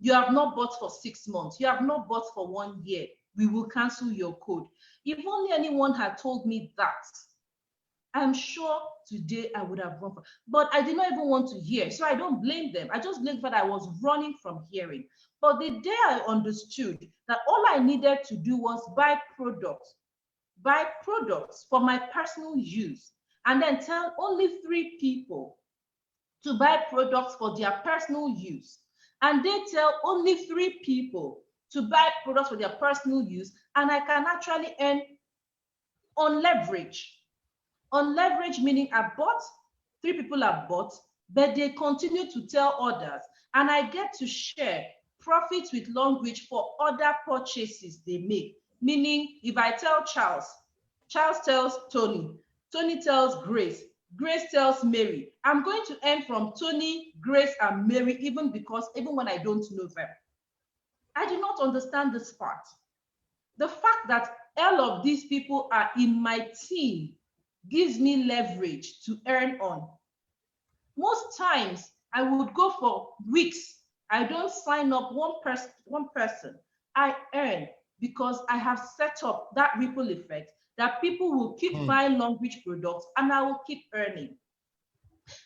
You have not bought for 6 months. You have not bought for 1 year. We will cancel your code. If only anyone had told me that, I'm sure today I would have run for, but I did not even want to hear. So I don't blame them. I just blame that I was running from hearing. But the day I understood that all I needed to do was buy products for my personal use, and then tell only 3 people to buy products for their personal use, and they tell only 3 people to buy products for their personal use, and I can actually earn on leverage. On leverage, meaning I bought, 3 people have bought, but they continue to tell others, and I get to share profits with Longrich for other purchases they make. Meaning, if I tell Charles, Charles tells Tony, Tony tells Grace, Grace tells Mary, I'm going to earn from Tony, Grace, and Mary, even when I don't know them. I do not understand this part. The fact that all of these people are in my team gives me leverage to earn on. Most times, I would go for weeks. I don't sign up one person. I earn because I have set up that ripple effect that people will keep buying Longrich products and I will keep earning.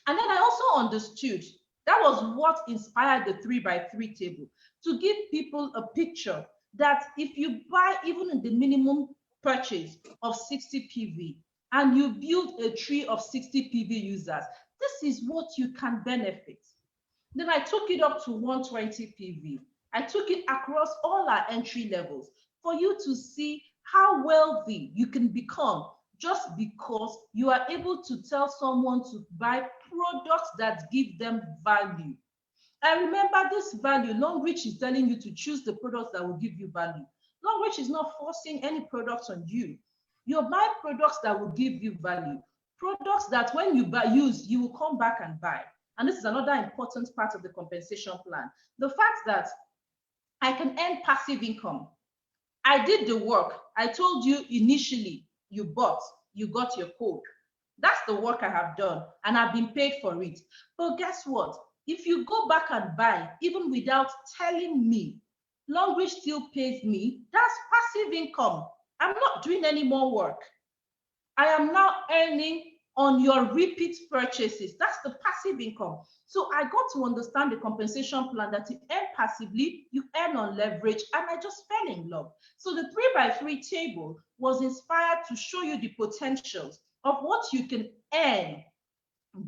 And then I also understood that was what inspired the 3x3 table, to give people a picture that if you buy even in the minimum purchase of 60 PV and you build a tree of 60 PV users, this is what you can benefit. Then I took it up to 120 PV. I took it across all our entry levels for you to see how wealthy you can become just because you are able to tell someone to buy products that give them value. I remember this value. Longrich is telling you to choose the products that will give you value. Longrich is not forcing any products on you. You buy products that will give you value. Products that when you use, you will come back and buy. And this is another important part of the compensation plan. The fact that I can earn passive income. I did the work. I told you initially, you bought, you got your code. That's the work I have done, and I've been paid for it. But guess what? If you go back and buy, even without telling me, Longrich still pays me. That's passive income. I'm not doing any more work. I am now earning on your repeat purchases. That's the passive income. So I got to understand the compensation plan that you earn passively, you earn on leverage, and I just fell in love. So the 3x3 table was inspired to show you the potentials of what you can earn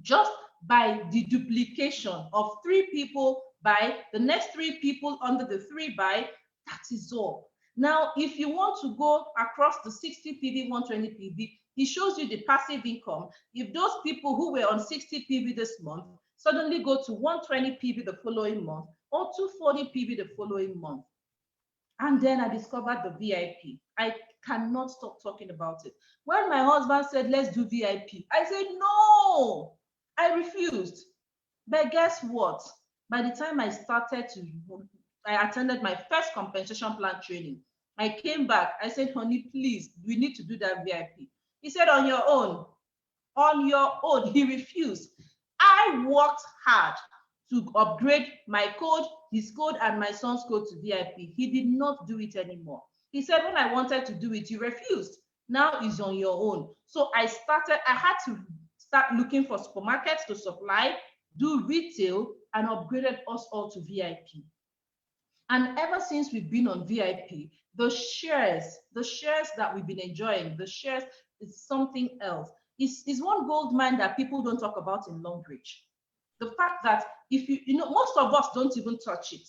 just by the duplication of 3 people by the next 3 people under the 3 by, that is all. Now, if you want to go across the 60 PV, 120 PV, it shows you the passive income. If those people who were on 60 PV this month suddenly go to 120 PV the following month or 240 PV the following month. And then I discovered the VIP. I cannot stop talking about it. When my husband said, let's do VIP, I said, no, I refused. But guess what? By the time I attended my first compensation plan training, I came back. I said, honey, please, we need to do that VIP. He said, on your own. On your own. He refused. I worked hard to upgrade my code, his code, and my son's code to VIP. He did not do it anymore. He said, when I wanted to do it, you refused. Now it's on your own. So I had to start looking for supermarkets to supply, do retail, and upgraded us all to VIP. And ever since we've been on VIP, the shares that we've been enjoying, the shares is something else. Is one gold mine that people don't talk about in Longrich. The fact that if you know, most of us don't even touch it.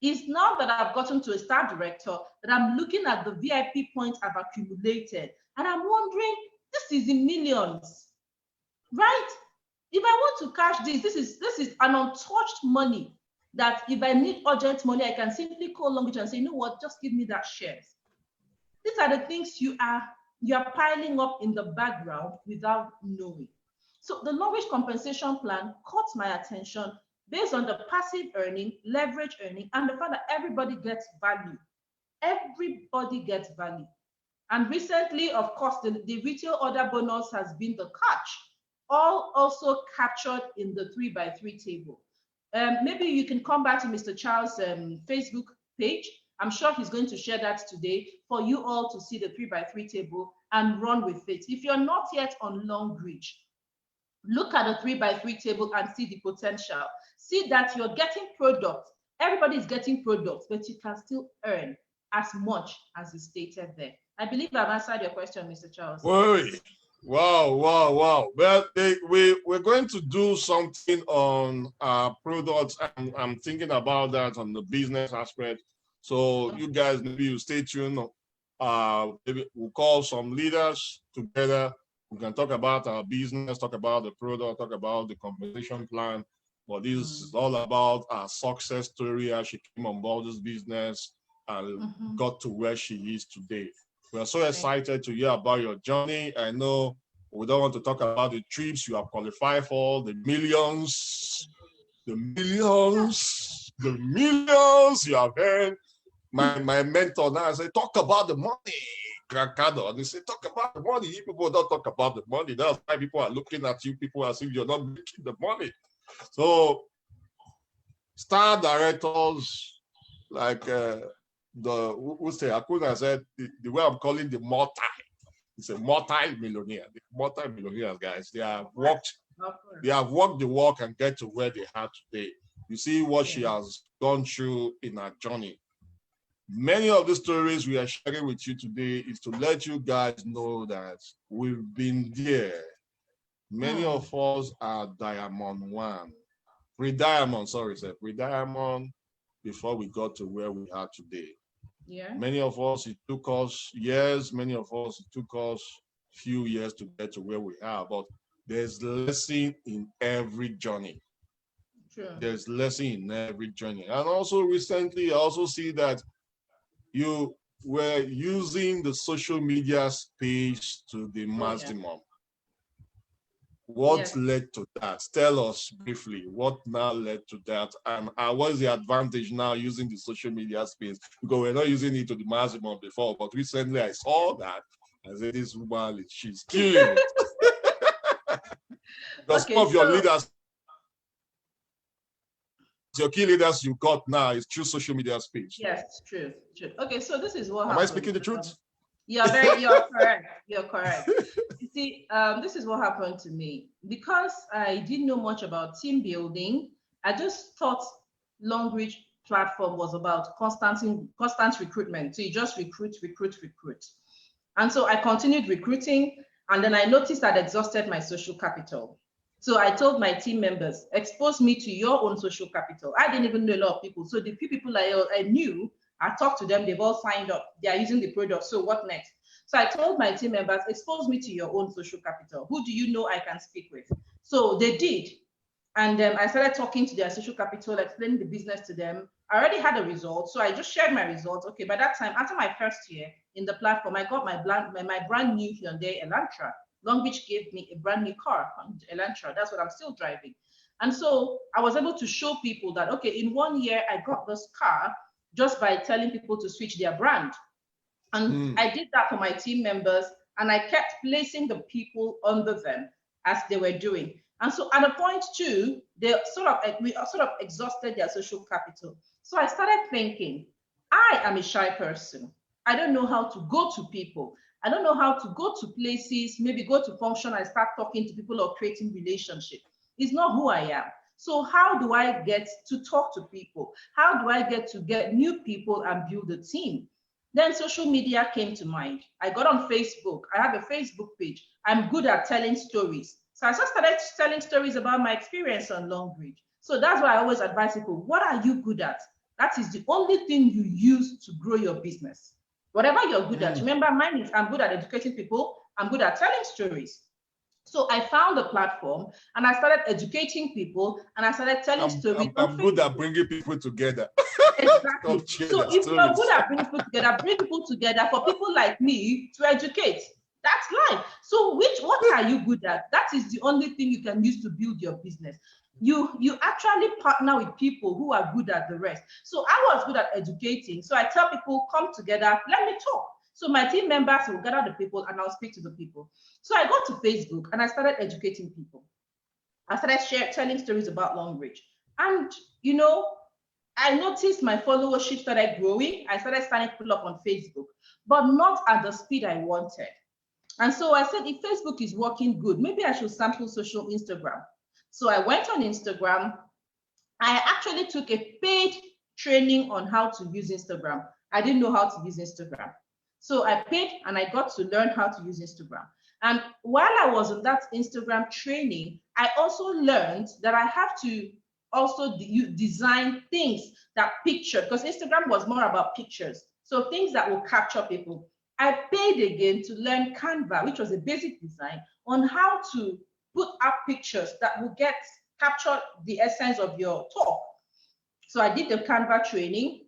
It's now that I've gotten to a star director that I'm looking at the VIP points I've accumulated, and I'm wondering, this is in millions, right? If I want to cash this is an untouched money that if I need urgent money, I can simply call Longrich and say, you know what, just give me that shares. These are the things you are piling up in the background without knowing. So the Longrich compensation plan caught my attention based on the passive earning, leverage earning, and the fact that everybody gets value. Everybody gets value. And recently, of course, the retail order bonus has been the catch, all also captured in the 3x3 table. Maybe you can come back to Mr. Charles' Facebook page. I'm sure he's going to share that today for you all to see the 3x3 table and run with it. If you're not yet on Longrich, look at the 3x3 table and see the potential. See that you're getting products. Everybody's getting products, but you can still earn as much as is stated there. I believe I've answered your question, Mr. Charles. Wow. Well, we're going to do something on products. I'm thinking about that on the business aspect. So you guys, maybe you stay tuned. Maybe we'll call some leaders together. We can talk about our business, talk about the product, talk about the compensation plan. But this is all about our success story, how she came on board this business and got to where she is today. We are so excited to hear about your journey. I know we don't want to talk about the trips you have qualified for, the millions you have earned. My mentor now said, talk about the money, Gracado. And they say, talk about the money. You people don't talk about the money. That's why people are looking at you people as if you're not making the money. So star directors like Akuna said, the way I'm calling the it's a multi-millionaire. The multi-millionaires, guys, they have walked the walk and get to where they are today. You see what she has gone through in her journey. Many of the stories we are sharing with you today is to let you guys know that we've been there. Many of us are Diamond 1. Pre-Diamond before we got to where we are today. Yeah. Many of us, it took us years. Many of us, it took us few years to get to where we are. But there's lesson in every journey. Sure. There's lesson in every journey. And also recently, I also see that you were using the social media space to the maximum. What led to that? Tell us briefly what now led to that, and what is the advantage now using the social media space? Because we're not using it to the maximum before, but recently I saw that. I said, this woman, she's killing it. Because some of your leaders, your key leaders you got now is through social media space. Yes, true. Okay, so this is what Am happened. I speaking the truth? You're correct. You're correct. You see, this is what happened to me. Because I didn't know much about team building, I just thought Longrich platform was about constant recruitment. So you just recruit. And so I continued recruiting, and then I noticed I'd exhausted my social capital. So I told my team members, expose me to your own social capital. I didn't even know a lot of people. So the few people I knew, I talked to them, they've all signed up. They are using the product. So what next? So I told my team members, expose me to your own social capital. Who do you know I can speak with? So they did. And I started talking to their social capital, explaining the business to them. I already had a result. So I just shared my results. Okay, by that time, after my first year in the platform, I got my brand new Hyundai Elantra. Longrich gave me a brand new car, Elantra. That's what I'm still driving. And so I was able to show people that, okay, in 1 year, I got this car just by telling people to switch their brand. And I did that for my team members, and I kept placing the people under them as they were doing. And so at a point too, we sort of exhausted their social capital. So I started thinking, I am a shy person. I don't know how to go to people. I don't know how to go to places, maybe go to function and start talking to people or creating relationships. It's not who I am. So how do I get to talk to people? How do I get to get new people and build a team? Then social media came to mind. I got on Facebook. I have a Facebook page. I'm good at telling stories. So I just started telling stories about my experience on Longrich. So that's why I always advise people, what are you good at? That is the only thing you use to grow your business. Whatever you're good at. Remember, mine is I'm good at educating people. I'm good at telling stories. So I found a platform and I started educating people and I started telling stories. I'm good at bringing people together. Exactly. So if you're good at bringing people together, bring people together for people like me to educate. That's life. So what are you good at? That is the only thing you can use to build your business. You actually partner with people who are good at the rest. So I was good at educating. So I tell people, come together, let me talk. So my team members will gather the people and I'll speak to the people. So I got to Facebook and I started educating people. I started telling stories about Longrich. And, I noticed my followership started growing. I started signing people up on Facebook, but not at the speed I wanted. And so I said, if Facebook is working good, maybe I should sample social Instagram. So I went on Instagram. I actually took a paid training on how to use Instagram. I didn't know how to use Instagram. So I paid and I got to learn how to use Instagram. And while I was in that Instagram training, I also learned that I have to also design things that picture, because Instagram was more about pictures. So things that will capture people. I paid again to learn Canva, which was a basic design on how to put up pictures that will capture the essence of your talk. So I did the Canva training.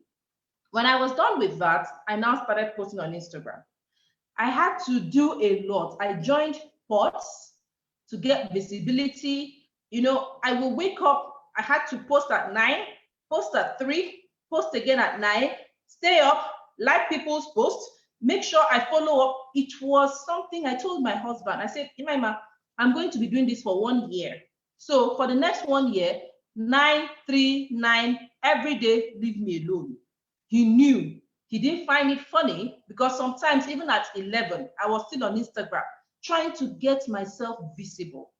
When I was done with that, I now started posting on Instagram. I had to do a lot. I joined pods to get visibility. I will wake up, I had to post at 9, post at 3, post again at 9, stay up, like people's posts, make sure I follow up. It was something I told my husband. I said, Imaima, I'm going to be doing this for 1 year. So for the next 1 year, 9, 3, 9, every day, leave me alone. He knew. He didn't find it funny because sometimes even at 11, I was still on Instagram trying to get myself visible.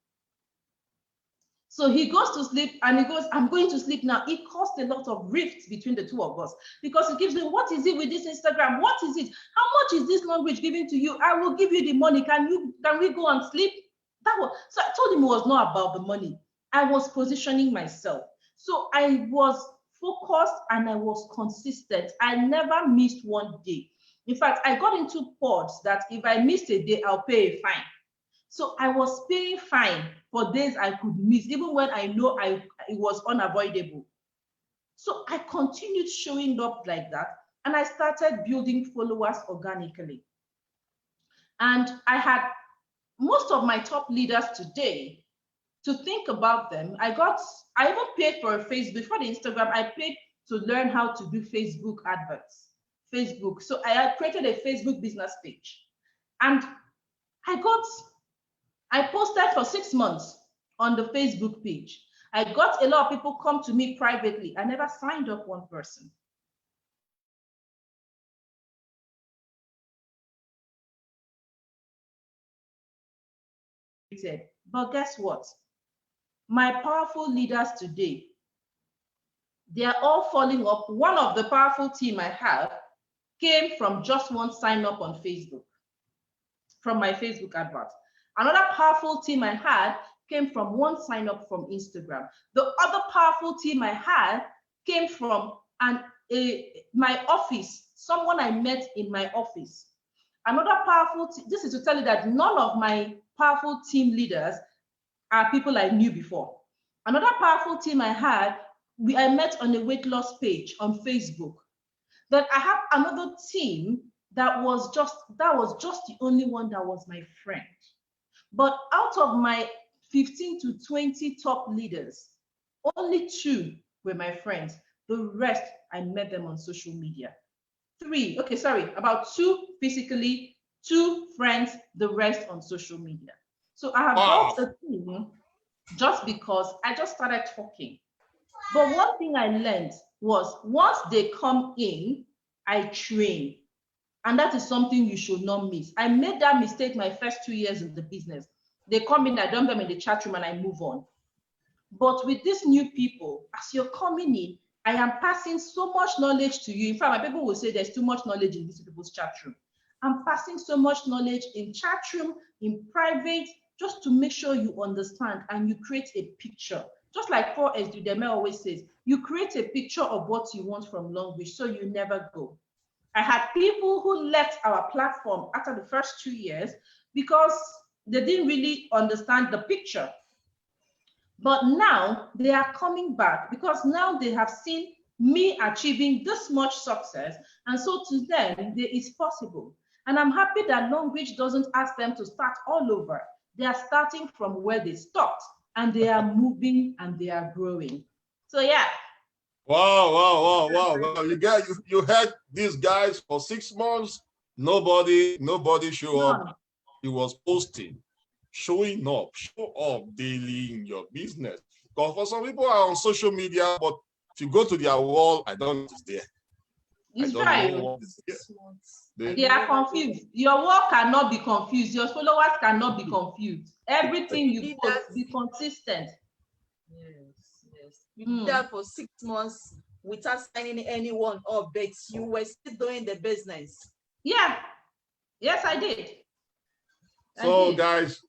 So he goes to sleep and he goes, I'm going to sleep now. It caused a lot of rifts between the two of us because he keeps saying, what is it with this Instagram? What is it? How much is this Longrich giving to you? I will give you the money. Can we go and sleep? So I told him it was not about the money. I was positioning myself. So I was focused and I was consistent. I never missed one day. In fact, I got into pods that if I missed a day, I'll pay a fine. So I was paying fine for days I could miss, even when I know it was unavoidable. So I continued showing up like that, and I started building followers organically. And I had most of my top leaders today, to think about them, I even paid for a Facebook, before the Instagram, I paid to learn how to do Facebook adverts, Facebook. So I had created a Facebook business page. And I posted for 6 months on the Facebook page. I got a lot of people come to me privately. I never signed up one person. But guess what? My powerful leaders today, they are all following up. One of the powerful team I have came from just one sign up on Facebook, from my Facebook advert. Another powerful team I had came from one sign up from Instagram. The other powerful team I had came from my office, someone I met in my office. Another powerful team, this is to tell you that none of my powerful team leaders are people I knew before. Another powerful team I had, I met on a weight loss page on Facebook. Then I have another team that was just the only one that was my friend. But out of my 15 to 20 top leaders, only 2 were my friends. The rest, I met them on social media. About 2 physically, 2 friends, the rest on social media. So I have built a team just because I just started talking. But one thing I learned was once they come in, I train. And that is something you should not miss. I made that mistake my first 2 years in the business. They come in, I dump them in the chat room and I move on. But with these new people, as you're coming in, I am passing so much knowledge to you. In fact, my people will say there's too much knowledge in these people's chat room. I'm passing so much knowledge in chat room, in private, just to make sure you understand and you create a picture. Just like 4S Dudeme always says, you create a picture of what you want from Longrich so you never go. I had people who left our platform after the first 2 years because they didn't really understand the picture. But now they are coming back because now they have seen me achieving this much success. And so to them, it's possible. And I'm happy that Longrich doesn't ask them to start all over. They are starting from where they stopped and they are moving and they are growing. So yeah. Wow. You had these guys for 6 months. Nobody show up. He was posting, showing up, show up daily in your business. Because for some people are on social media, but if you go to their wall, I don't know what is there. It's right. They are confused. Your work cannot be confused. Your followers cannot be confused. Everything you post, be consistent. Yes. You did that for 6 months without signing anyone up, but you were still doing the business. Yeah. Yes, I did. So guys,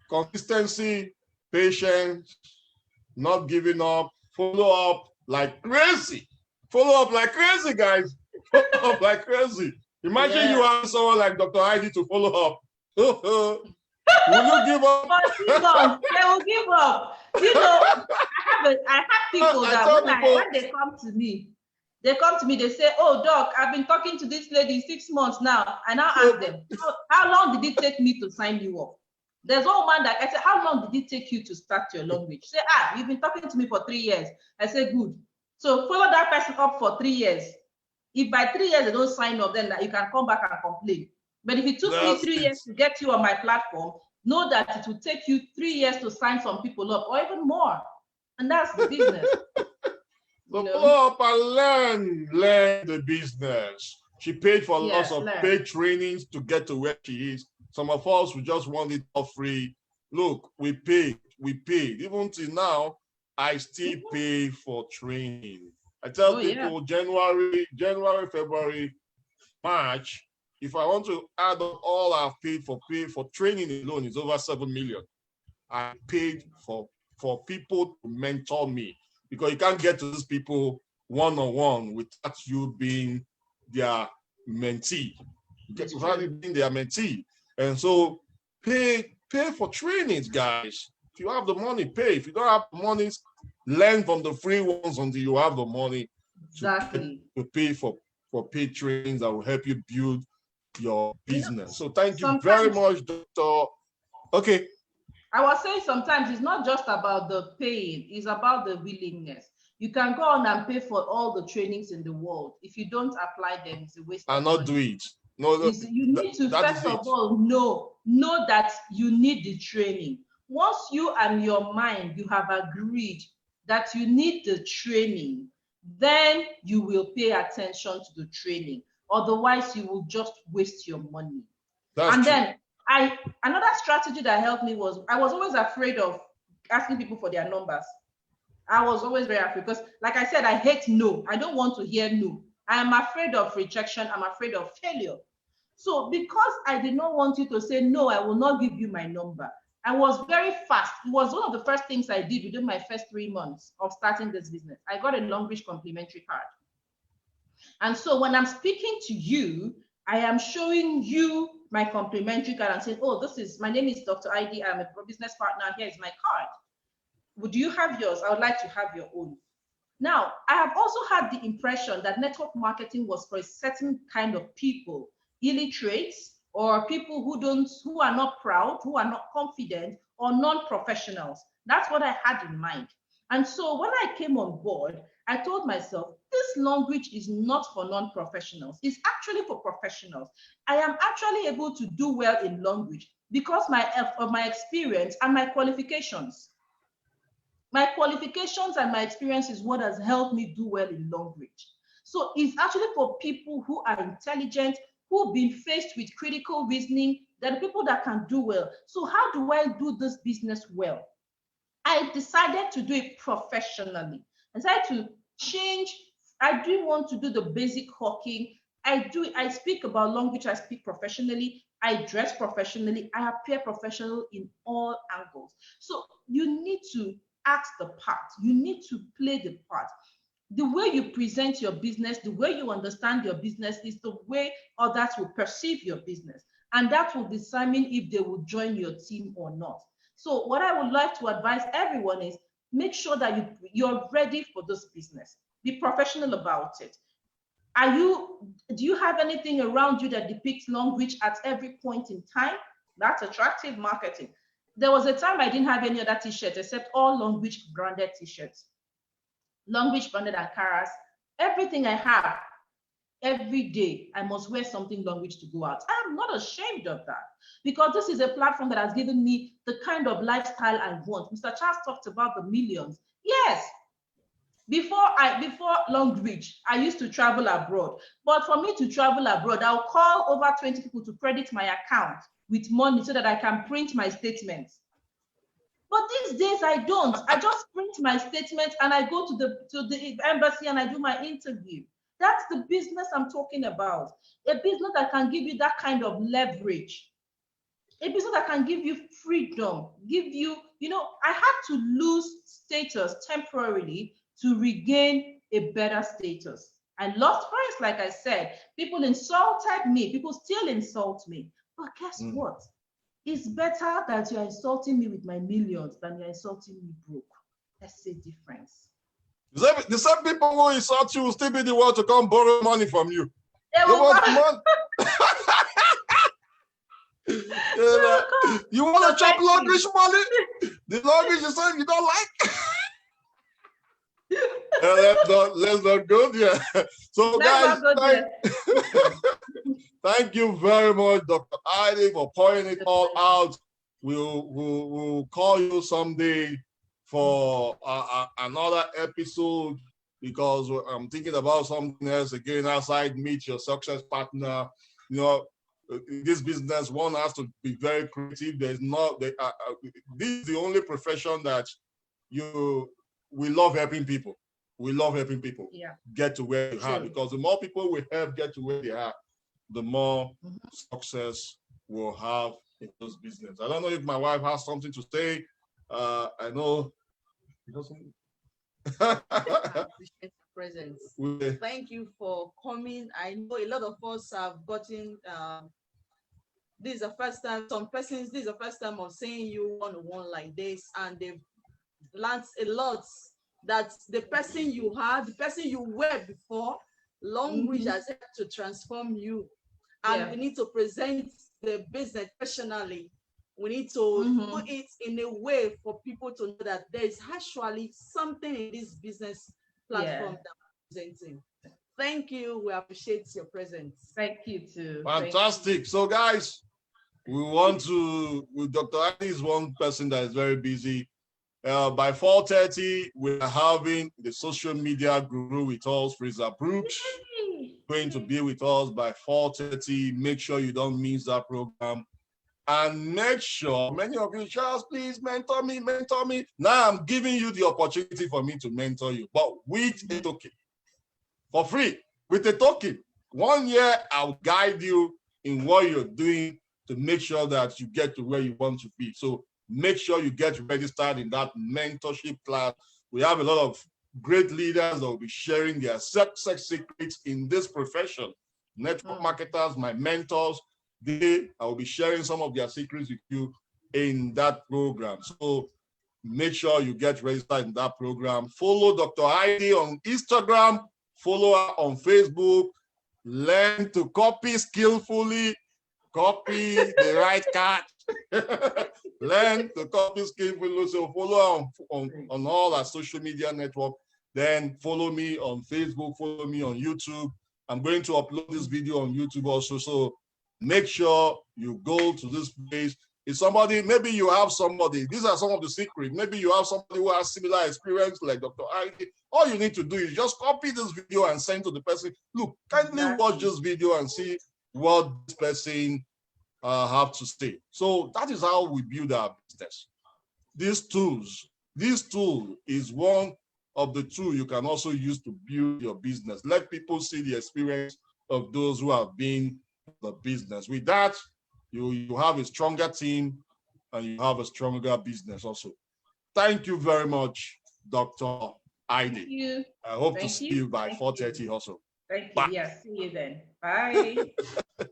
consistency, patience, not giving up, follow up like crazy. Follow up like crazy, guys. Follow up like crazy. Imagine you have someone like Dr. Aidee to follow up. Will you give up? They will give up. You know, I have people that when they come to me, they say, "Oh, doc, I've been talking to this lady 6 months now." I now ask them, how long did it take me to sign you up? There's one man that I said, "How long did it take you to start your Longrich?" Say, "You've been talking to me for 3 years." I say, "Good. So follow that person up for 3 years. If by 3 years they don't sign up, then you can come back and complain. But if it took me 3 years to get you on my platform, know that it will take you 3 years to sign some people up, or even more." And that's the business. So follow up and learn the business. She paid for lots of paid trainings to get to where she is. Some of us, we just want it all free. Look, we paid. Even till now, I still pay for training. I tell people January, February, March, if I want to add up all I've paid for training alone, is over 7 million. I paid for people to mentor me, because you can't get to these people one-on-one without you being their mentee. Without you being their mentee. And so pay for trainings, guys. If you have the money, pay. If you don't have the money, learn from the free ones until you have the money to pay for paid trainings that will help you build your business. So thank you very much, Dr. Okay. I was saying sometimes it's not just about the paying, it's about the willingness. You can go on and pay for all the trainings in the world. If you don't apply them, it's a waste of money. And not do it. No, you need to first of all know that you need the training. Once you and your mind, you have agreed that you need the training, then you will pay attention to the training. Otherwise, you will just waste your money. Then another strategy that helped me was, I was always afraid of asking people for their numbers. I was always very afraid because, like I said, I hate no. I don't want to hear no. I am afraid of rejection. I'm afraid of failure. So because I did not want you to say, "No, I will not give you my number," I was very fast. It was one of the first things I did within my first 3 months of starting this business. I got a Longrich complimentary card. And so when I'm speaking to you, I am showing you my complimentary card and saying, "Oh, my name is Dr. Aidee. I'm a business partner. Here is my card. Would you have yours? I would like to have your own." Now, I have also had the impression that network marketing was for a certain kind of people, illiterates, or people who are not proud, who are not confident, or non-professionals. That's what I had in mind. And so when I came on board, I told myself, this Longrich is not for non-professionals. It's actually for professionals. I am actually able to do well in Longrich because of my experience and my qualifications. My qualifications and my experience is what has helped me do well in Longrich. So it's actually for people who are intelligent, who've been faced with critical reasoning, that are people that can do well. So how do I do this business well? I decided to do it professionally. I decided to change I do want to do the basic hawking. I speak about Longrich, I speak professionally, I dress professionally, I appear professional in all angles. So you need to act the part, you need to play the part. The way you present your business, the way you understand your business is the way others will perceive your business. And that will determine if they will join your team or not. So what I would like to advise everyone is make sure that you're ready for this business. Be professional about it. Do you have anything around you that depicts Longrich at every point in time? That's attractive marketing. There was a time I didn't have any other t-shirts except all Longrich branded t-shirts. Longrich branded Ankaras. Everything I have, every day, I must wear something Longrich to go out. I am not ashamed of that because this is a platform that has given me the kind of lifestyle I want. Mr. Charles talked about the millions. Yes, before Longrich, I used to travel abroad. But for me to travel abroad, I'll call over 20 people to credit my account with money so that I can print my statements. But these days I don't. I just print my statement and I go to the embassy and I do my interview. That's the business I'm talking about. A business that can give you that kind of leverage. A business that can give you freedom, give you, I had to lose status temporarily to regain a better status. I lost friends, like I said. People insulted me. People still insult me. But guess what? It's better that you're insulting me with my millions than you're insulting me broke. That's the difference. The same people who insult you will still be the one to come borrow money from you. They want money. You want to chop Longrich money? The Longrich is something you don't like? Let's not go there. So guys, thank you very much, Dr. Aidee, for pouring it all out. We'll call you someday for another episode because I'm thinking about something else again outside Meet Your Success Partner. This business, one has to be very creative. This is the only profession that we love helping people. We love helping people get to where they are, because the more people we help get to where they are, the more success we'll have in this business. I don't know if my wife has something to say. I know. Appreciate your presence. Thank you for coming. I know a lot of us have gotten this is the first time, some persons, this is the first time of seeing you one-on-one like this, and they've learned a lot that the person you had, the person you were before, Longrich has helped to transform you. And we need to present the business personally. We need to do it in a way for people to know that there is actually something in this business platform that we're presenting. Thank you. We appreciate your presence. Thank you too. Fantastic. So guys, we want to, with Dr. Aidee is one person that is very busy. By 4:30, we're having the social media guru with us, Fraser Brooks, going to be with us by 4:30. Make sure you don't miss that program. And make sure, many of you, Charles, please mentor me, mentor me. Now I'm giving you the opportunity for me to mentor you, but with a token, for free, with a token. 1 year, I'll guide you in what you're doing to make sure that you get to where you want to be. So make sure you get registered in that mentorship class. We have a lot of great leaders that will be sharing their success secrets in this profession. Network marketers, my mentors, I will be sharing some of their secrets with you in that program. So make sure you get registered in that program. Follow Dr. Aidee on Instagram, follow her on Facebook, learn to copy skillfully, copy the right card. Learn to copy skillfully. So follow her on all our social media network. Then follow me on Facebook, follow me on YouTube. I'm going to upload this video on YouTube also. So make sure you go to this place. If somebody, maybe you have somebody, these are some of the secrets. Maybe you have somebody who has similar experience like Dr. Aidee. All you need to do is just copy this video and send to the person. Look, kindly watch this video and see what this person have to say. So that is how we build our business. This tool is one of the two you can also use to build your business. Let people see the experience of those who have been in the business. With that, you have a stronger team and you have a stronger business also. Thank you very much, Dr. Aidee. Thank you. I hope to see you by 4:30 also. Thank you. Bye. Yes, see you then. Bye.